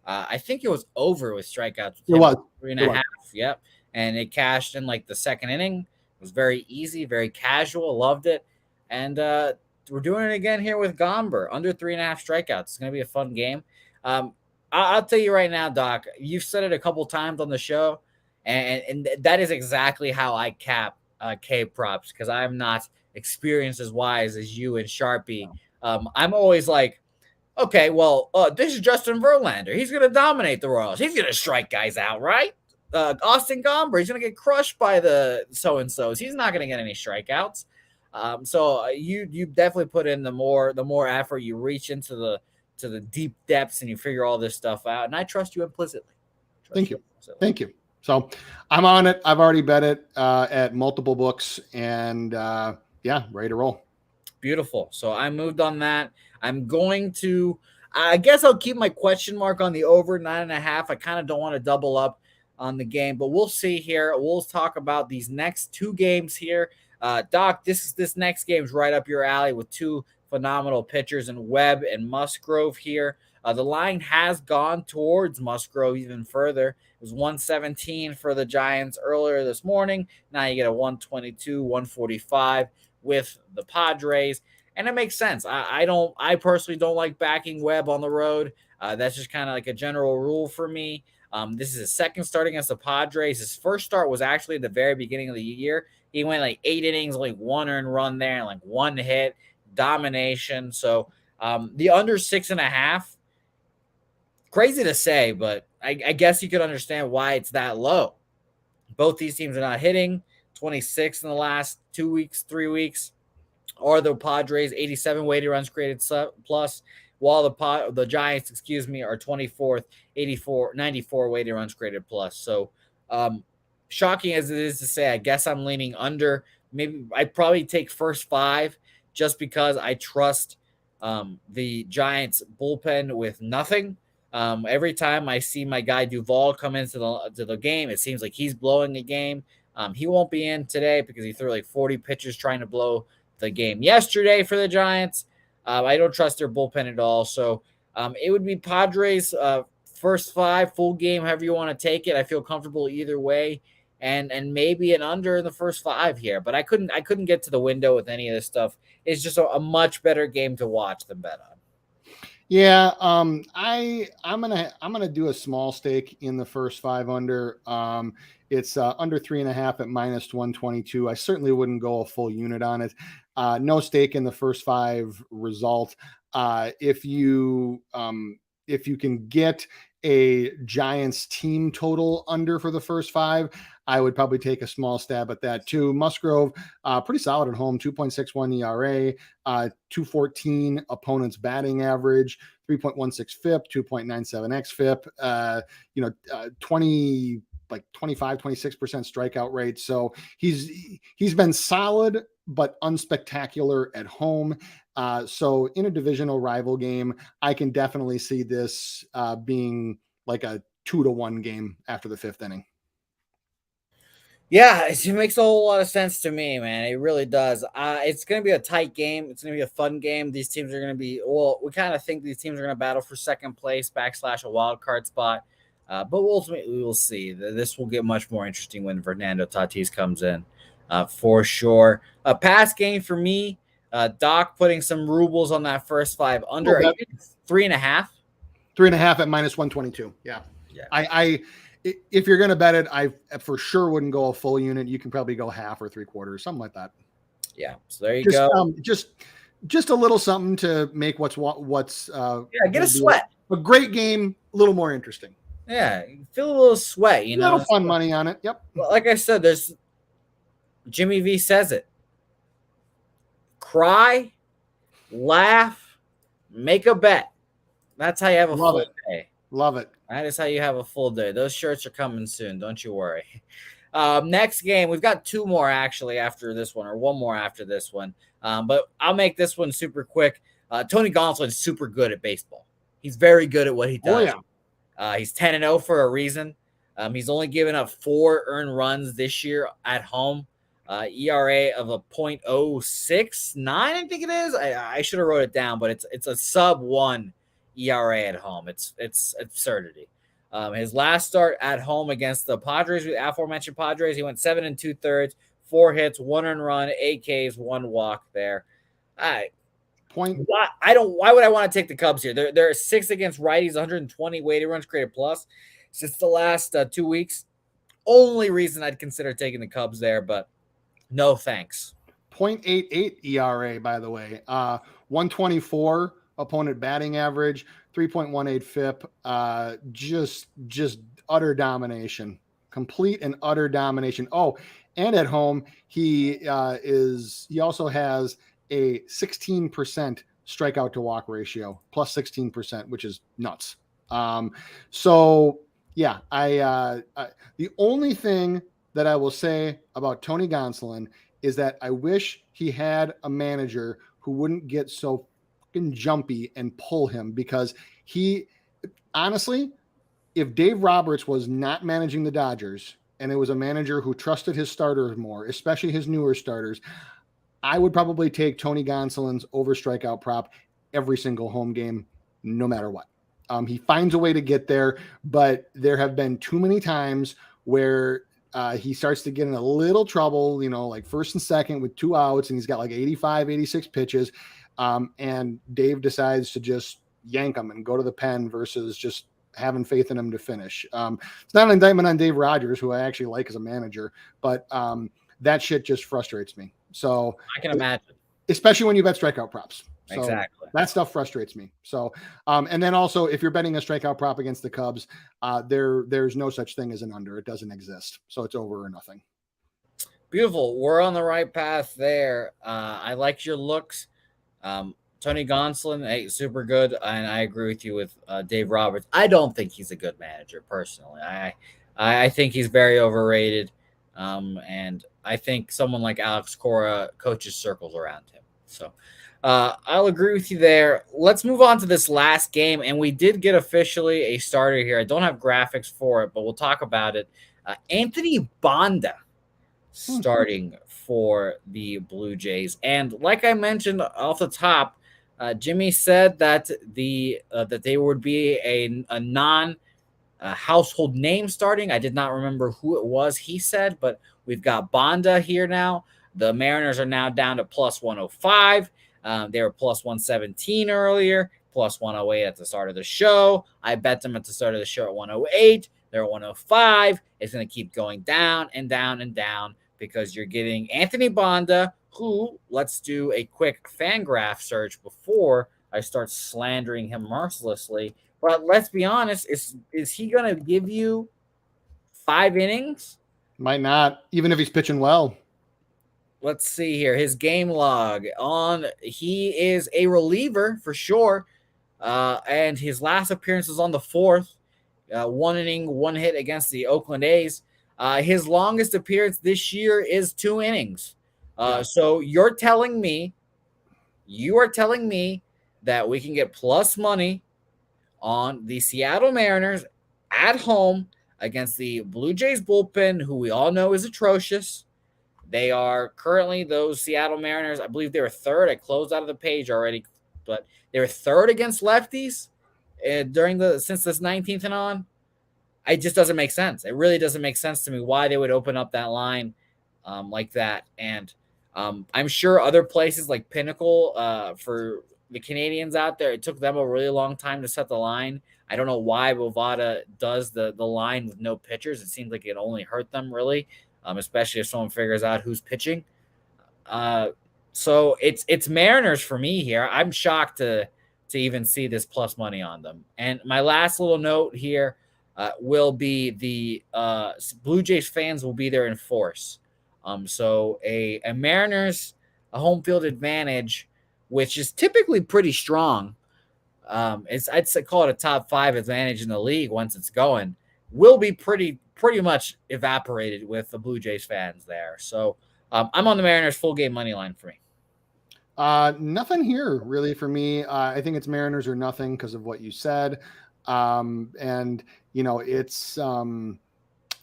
I think it was over with strikeouts. It was 3.5. Yep. And it cashed in like the second inning. It was very easy, very casual. Loved it. And we're doing it again here with Gomber, under 3.5 strikeouts. It's going to be a fun game. I'll tell you right now, Doc, you've said it a couple times on the show, and that is exactly how I cap K props, because I'm not experienced as wise as you and Sharpie. I'm always like, okay, well, this is Justin Verlander. He's going to dominate the Royals. He's going to strike guys out, right? Austin Gomber, he's going to get crushed by the so-and-sos. He's not going to get any strikeouts. So you definitely put in the more effort. You reach into the deep depths and you figure all this stuff out. And I trust you implicitly. Thank you. So I'm on it. I've already bet it at multiple books, and ready to roll. Beautiful. So I moved on that. I'm going to, I guess I'll keep my question mark on the over 9.5. I kind of don't want to double up on the game, but we'll see here. We'll talk about these next 2 games here. Doc, this next game is right up your alley with 2 phenomenal pitchers in Webb and Musgrove here. The line has gone towards Musgrove even further. It was 117 for the Giants earlier this morning. Now you get a 122, 145 with the Padres. And it makes sense. I personally don't like backing Webb on the road. That's just kind of like a general rule for me. This is his second start against the Padres. His first start was actually at the very beginning of the year. He went like 8 innings, like 1 earned run there, and like 1 hit, domination. So the under 6.5, crazy to say, but I guess you could understand why it's that low. Both these teams are not hitting. 26 in the last 2 weeks, 3 weeks. Or the Padres, 87 weighted runs created plus, while the Giants, are 24th, 94 weighted runs created plus. So, shocking as it is to say, I guess I'm leaning under. Maybe I'd probably take first 5 just because I trust the Giants bullpen with nothing. Every time I see my guy Duvall come into the game, it seems like he's blowing the game. He won't be in today because he threw like 40 pitches trying to blow the game yesterday for the Giants. I don't trust their bullpen at all. So it would be Padres first 5 full game, however you want to take it. I feel comfortable either way, and maybe an under in the first 5 here. But I couldn't get to the window with any of this stuff. It's just a much better game to watch than bet on. Yeah, I'm gonna do a small stake in the first 5 under. It's under 3.5 at -122. I certainly wouldn't go a full unit on it. No stake in the first 5 result. If you can get a Giants team total under for the first 5, I would probably take a small stab at that too. Musgrove, pretty solid at home, 2.61 ERA, 214 opponent's batting average, 3.16 FIP, 2.97 xFIP, 25, 26% strikeout rate. So he's been solid, but unspectacular at home. So in a divisional rival game, I can definitely see this being like a 2-1 game after the 5th inning. Yeah, it makes a whole lot of sense to me, man. It really does. It's going to be a tight game. It's going to be a fun game. These teams are going to be, we kind of think these teams are going to battle for second place / a wild card spot. But ultimately, we will see. This will get much more interesting when Fernando Tatis comes in, for sure. A pass game for me. Doc putting some rubles on that first 5 under 3.5. 3.5 at -122. Yeah. If you're going to bet it, I for sure wouldn't go a full unit. You can probably go half or 3/4, something like that. Yeah. So there you go. Just a little something to make what's get a sweat. A great game, a little more interesting. Yeah, feel a little sweat, a little fun money on it. Yep. Well, like I said, there's Jimmy V says it. Cry, laugh, make a bet. That's how you have a full day. Love it. That is how you have a full day. Those shirts are coming soon. Don't you worry. Next game, we've got 2 more actually after this one, or 1 more after this one. But I'll make this one super quick. Tony Gonsolin's super good at baseball. He's very good at what he does. Oh, yeah. He's 10-0 for a reason. He's only given up 4 earned runs this year at home. ERA of a .069, I think it is. I should have wrote it down, but it's a sub 1 ERA at home. It's absurdity. His last start at home against the Padres, the aforementioned Padres, he went 7 2/3, 4 hits, 1 earned run, 8 Ks, 1 walk there. Why would I want to take the Cubs here? They're 6 against righties, 120 weighted runs created plus since the last 2 weeks. Only reason I'd consider taking the Cubs there, but no thanks. 0.88 ERA, by the way. 124 opponent batting average, 3.18 FIP. Just utter domination. Complete and utter domination. Oh, and at home, he also has a 16% strikeout to walk ratio, plus 16%, which is nuts. So yeah, the only thing that I will say about Tony Gonsolin is that I wish he had a manager who wouldn't get so fucking jumpy and pull him, because he honestly, if Dave Roberts was not managing the Dodgers and it was a manager who trusted his starters more, especially his newer starters, I would probably take Tony Gonsolin's over strikeout prop every single home game, no matter what. He finds a way to get there, but there have been too many times where he starts to get in a little trouble, like first and second with 2 outs, and he's got like 85, 86 pitches. And Dave decides to just yank him and go to the pen versus just having faith in him to finish. It's not an indictment on Dave Rogers, who I actually like as a manager, but that shit just frustrates me. So I can imagine, especially when you bet strikeout props. So Exactly. that stuff frustrates me. So, and then also if you're betting a strikeout prop against the Cubs, there's no such thing as an under. It doesn't exist. So it's over or nothing. Beautiful. We're on the right path there. I like your looks. Tony Gonsolin, hey, super good, and I agree with you with Dave Roberts. I don't think he's a good manager personally. I think he's very overrated, and I think someone like Alex Cora coaches circles around him. So I'll agree with you there. Let's move on to this last game, and we did get officially a starter here. I don't have graphics for it, but we'll talk about it. Anthony Bonda starting for the Blue Jays. And like I mentioned off the top, Jimmy said that that they would be a non household name starting. I did not remember who it was he said, but we've got Bonda here now. The Mariners are now down to plus 105. They were plus 117 earlier, plus 108 at the start of the show. I bet them at the start of the show at 108. They're 105. It's going to keep going down and down and down because you're getting Anthony Bonda, who, let's do a quick Fangraph search before I start slandering him mercilessly. But let's be honest, is he going to give you 5 innings? Might not, even if he's pitching well. Let's see here. His game log he is a reliever for sure. And his last appearance was on the 4th. 1 inning, 1 hit against the Oakland A's. His longest appearance this year is 2 innings. So you are telling me that we can get plus money on the Seattle Mariners at home against the Blue Jays bullpen, who we all know is atrocious. They are currently, those Seattle Mariners, I believe they were 3rd. I closed out of the page already, but they were 3rd against lefties since this 19th and on. It just doesn't make sense. It really doesn't make sense to me why they would open up that line like that. And I'm sure other places like Pinnacle for the Canadians out there, it took them a really long time to set the line. I don't know why Bovada does the line with no pitchers. It seems like it only hurt them really, especially if someone figures out who's pitching. So it's Mariners for me here. I'm shocked to even see this plus money on them. And my last little note here will be the Blue Jays fans will be there in force. So a Mariners a home field advantage, which is typically pretty strong. I'd say call it a top 5 advantage in the league once it's going. Will be pretty much evaporated with the Blue Jays fans there. So I'm on the Mariners full game money line for me. Nothing here really for me. I think it's Mariners or nothing because of what you said. And it's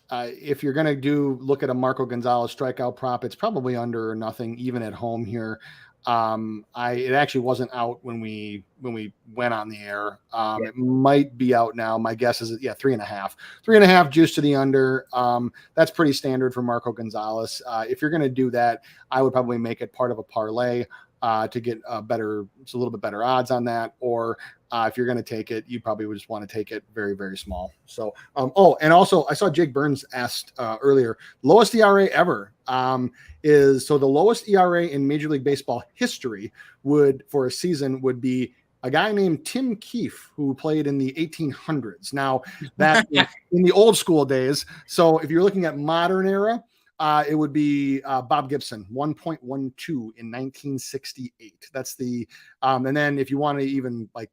if you're going to look at a Marco Gonzalez strikeout prop, it's probably under or nothing, even at home here. It actually wasn't out when we went on the air. It might be out now. My guess is 3.5 juice to the under. That's pretty standard for Marco Gonzalez. If you're going to do that, I would probably make it part of a parlay to get a little bit better odds on that. Or if you're going to take it, you probably would just want to take it very, very small. So, and also I saw Jake Burns asked earlier, lowest ERA ever the lowest ERA in Major League Baseball history for a season would be a guy named Tim Keefe, who played in the 1800s. Now that in the old school days. So if you're looking at modern era, it would be Bob Gibson, 1.12 in 1968. That's the and then if you want to even like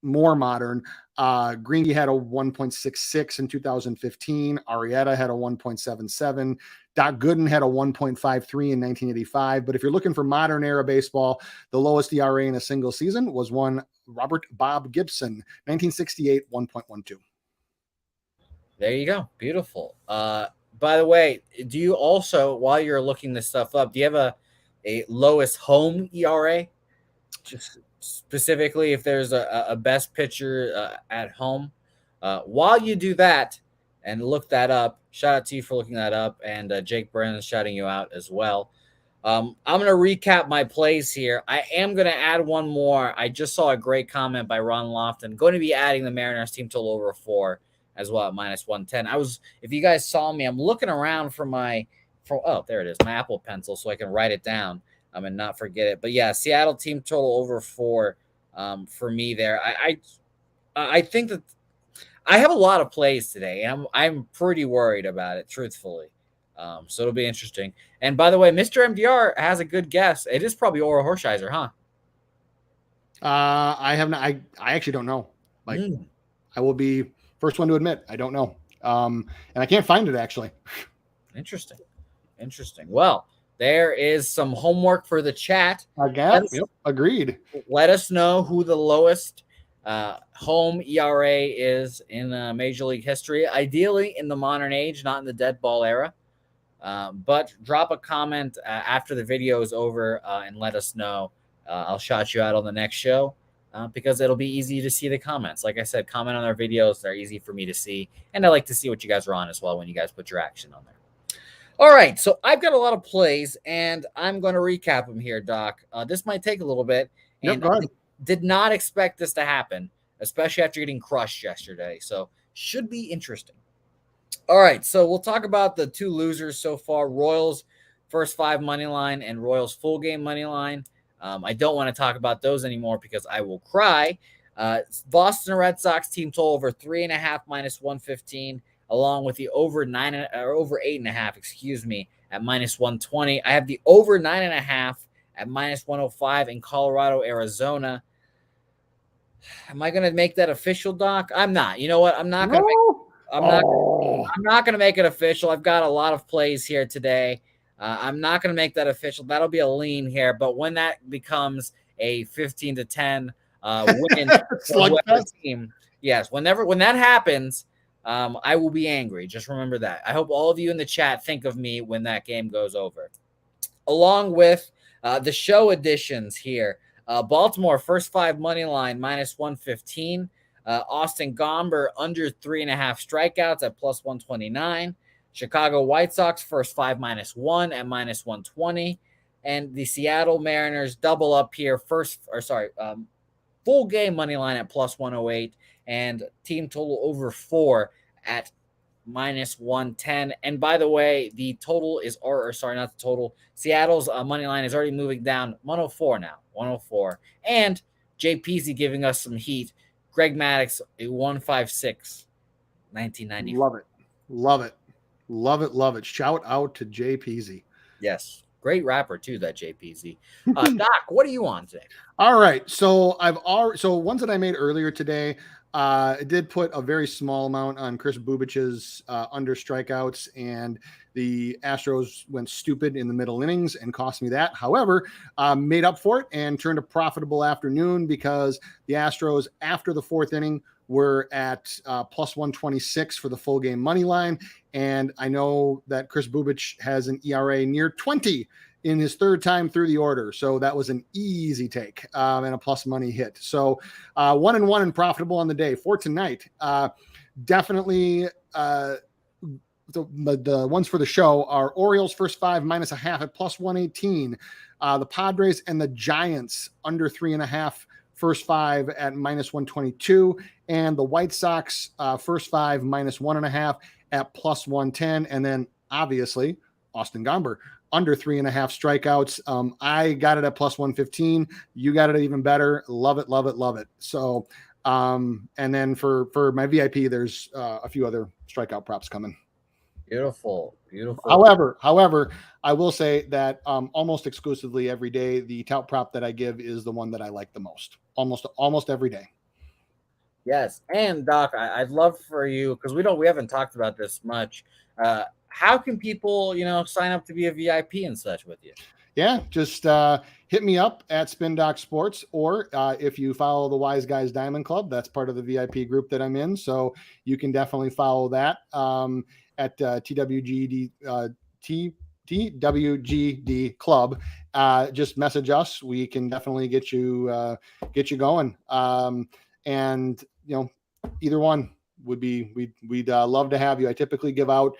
more modern, Greinke had a 1.66 in 2015. Arrieta had a 1.77. Doc Gooden had a 1.53 in 1985. But if you're looking for modern era baseball, the lowest ERA in a single season was one Robert Bob Gibson, 1968, 1.12. There you go. Beautiful. By the way, do you also, while you're looking this stuff up, do you have a lowest home ERA? Just specifically if there's a best pitcher at home. While you do that and look that up, shout out to you for looking that up, and Jake Brennan shouting you out as well. I'm going to recap my plays here. I am going to add one more. I just saw a great comment by Ron Lofton. Going to be adding the Mariners team total over 4 as well at minus 110. If you guys saw me, I'm looking around for there it is, my Apple Pencil, so I can write it down. and not forget it. But yeah, Seattle team total over 4 for me there. I think that I have a lot of plays today, and I'm pretty worried about it, truthfully. So it'll be interesting. And by the way, Mr. MDR has a good guess. It is probably Ora Horsheiser, huh? I have not. I actually don't know. Like, I will be first one to admit I don't know. And I can't find it actually. Interesting. Well, there is some homework for the chat. I guess. Yep, agreed. Let us know who the lowest home ERA is in Major League history. Ideally in the modern age, not in the dead ball era. But drop a comment after the video is over and let us know. I'll shout you out on the next show because it'll be easy to see the comments. Like I said, comment on our videos. They're easy for me to see. And I like to see what you guys are on as well when you guys put your action on there. All right, so I've got a lot of plays, and I'm going to recap them here, Doc. This might take a little bit, and Yep, I did not expect this to happen, especially after getting crushed yesterday. So should be interesting. All right, so we'll talk about the two losers so far: Royals first 5 money line and Royals full game money line. I don't want to talk about those anymore because I will cry. Boston Red Sox team total over 3.5 minus 115. Along with the over 8.5, excuse me, at minus 120. I have the over 9.5 at minus 105 in Colorado, Arizona. Am I going to make that official, Doc? I'm not. You know what? I'm not going to. I'm not going to make it official. I've got a lot of plays here today. I'm not going to make that official. That'll be a lean here. But when that becomes a 15-10 win for team, yes, when that happens. I will be angry. Just remember that. I hope all of you in the chat think of me when that game goes over. Along with the show additions here. Baltimore, first 5 money line, minus 115. Austin Gomber, under 3.5 strikeouts at plus 129. Chicago White Sox, first 5 minus 1 at minus 120. And the Seattle Mariners double up here. Full game money line at plus 108. And team total over 4 at minus 110. And by the way, the total is, not the total. Seattle's money line is already moving down 104 now, 104. And JPZ giving us some heat. Greg Maddux, a 156, 1990. Love it. Shout out to JPZ. Yes. Great rapper too, that JPZ. Doc, what are you on today? All right. So ones that I made earlier today, I did put a very small amount on Chris Bubic's under strikeouts, and the Astros went stupid in the middle innings and cost me that. However, made up for it and turned a profitable afternoon because the Astros, after the 4th inning, were at plus 126 for the full game money line. And I know that Chris Bubic has an ERA near 20 in his 3rd time through the order. So that was an easy take and a plus money hit. So 1-1 and profitable on the day. For tonight, definitely the ones for the show are Orioles first 5 minus 0.5 at plus 118. The Padres and the Giants under 3.5 first 5 at minus 122. And the White Sox first 5 minus 1.5 at plus 110. And then obviously Austin Gomber under 3.5 strikeouts. I got it at plus 115. You got it even better. Love it. So, and then for my VIP, there's a few other strikeout props coming. Beautiful. However, I will say that almost exclusively every day, the tout prop that I give is the one that I like the most. Almost every day. Yes, and Doc, I'd love for you, because we haven't talked about this much. How can people, sign up to be a VIP and such with you? Yeah, just hit me up at Spin Doc Sports, or if you follow the Wise Guys Diamond Club, that's part of the VIP group that I'm in. So you can definitely follow that at TWGD Club. Just message us. We can definitely get you going. And either one would be, we'd love to have you. I typically give out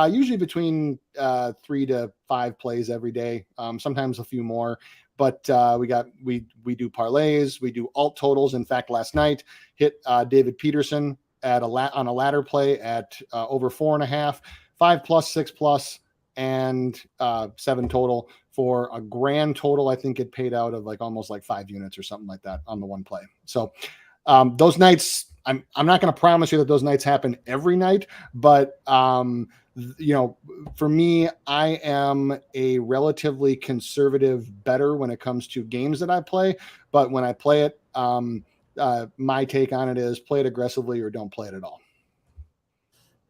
usually between 3 to 5 plays every day, sometimes a few more. But we do parlays, we do alt totals. In fact, last night hit David Peterson on a ladder play at over 4.5, 5+, 6+, and 7 total for a grand total. I think it paid out of like almost like 5 units or something like that on the one play. So those nights, I'm not going to promise you that those nights happen every night, but you know, for me, I am a relatively conservative bettor when it comes to games that I play. But when I play it, my take on it is play it aggressively or don't play it at all.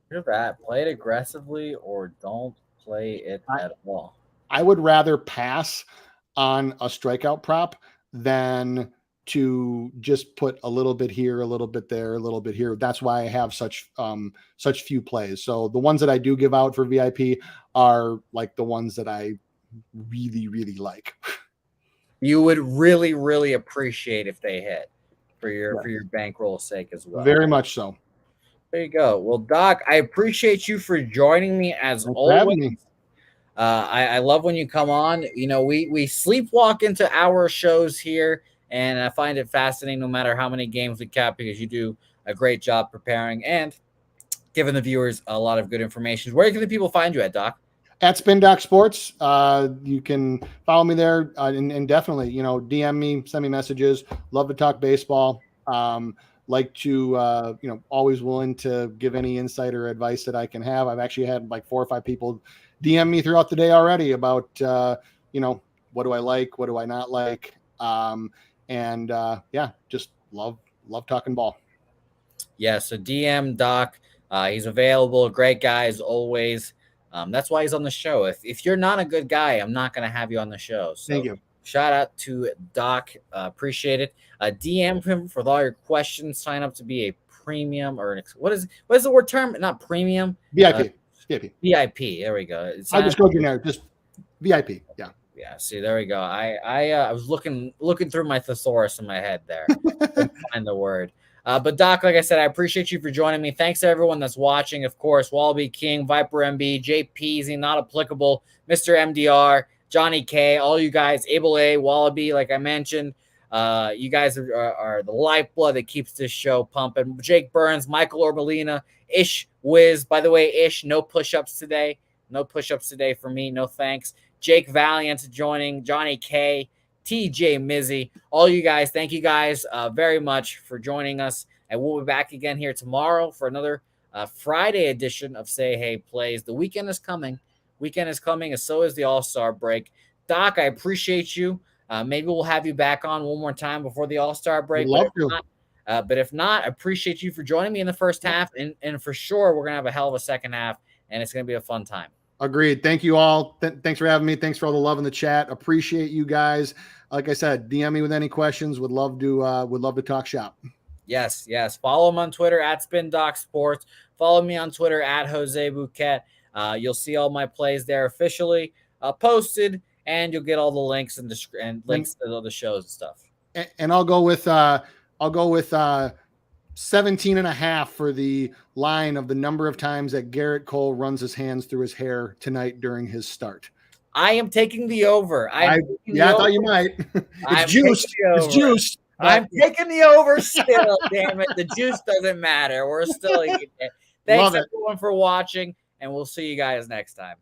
Look at that. Play it aggressively or don't play it at all. I would rather pass on a strikeout prop than to just put a little bit here, a little bit there, a little bit here. That's why I have such few plays. So the ones that I do give out for VIP are like the ones that I really, really like. You would really, really appreciate if they hit for your bankroll sake as well. Very much so. There you go. Well, Doc, I appreciate you for joining me as always. I love when you come on. You know, we sleepwalk into our shows here, and I find it fascinating no matter how many games we cap because you do a great job preparing and giving the viewers a lot of good information. Where can the people find you at, Doc? At Spin Doc Sports. You can follow me there and definitely, you know, DM me, send me messages. Love to talk baseball. Like to, you know, always willing to give any insight or advice that I can have. I've actually had like 4 or 5 people DM me throughout the day already about, you know, what do I like? What do I not like? Yeah, just love talking ball. Yeah. So DM Doc, he's available. Great guy as always. That's why he's on the show. If you're not a good guy, I'm not going to have you on the show. So thank you. Shout out to Doc. Appreciate it. DM him for all your questions. Sign up to be a premium or what is the word term? Not premium. VIP. VIP. There we go. I just go generic. Just VIP. Yeah. Yeah. See, there we go. I was looking through my thesaurus in my head there. Couldn't find the word. But Doc, like I said, I appreciate you for joining me. Thanks to everyone that's watching. Of course, Wallaby King, Viper MB, JPZ, not applicable, Mr. MDR, Johnny K, all you guys, Able A, Wallaby, like I mentioned. You guys are the lifeblood that keeps this show pumping. Jake Burns, Michael Orbalina, Ish Wiz. By the way, Ish, no push-ups today. No push-ups today for me. No thanks. Jake Valiant joining, Johnny K, TJ Mizzy, all you guys. Thank you guys very much for joining us. And we'll be back again here tomorrow for another Friday edition of Say Hey Plays. The weekend is coming. And so is the All-Star break. Doc, I appreciate you. Maybe we'll have you back on one more time before the All-Star break. But if not, I appreciate you for joining me in the first half. And for sure, we're going to have a hell of a second half, and it's going to be a fun time. Agreed. Thank you all. Thanks for having me. Thanks for all the love in the chat. Appreciate you guys. Like I said, DM me with any questions. Would love to talk shop. Yes. Follow him on Twitter at SpinDocSports. Follow me on Twitter at Jose Bouquett. You'll see all my plays there officially posted, and you'll get all the links and links to all the shows and stuff. And I'll go with 17.5 for the line of the number of times that Garrett Cole runs his hands through his hair tonight during his start. I am taking the over. I thought you might. It's juiced. I'm taking the over still. Damn it. The juice doesn't matter. We're still eating it. Thanks everyone for watching, and we'll see you guys next time.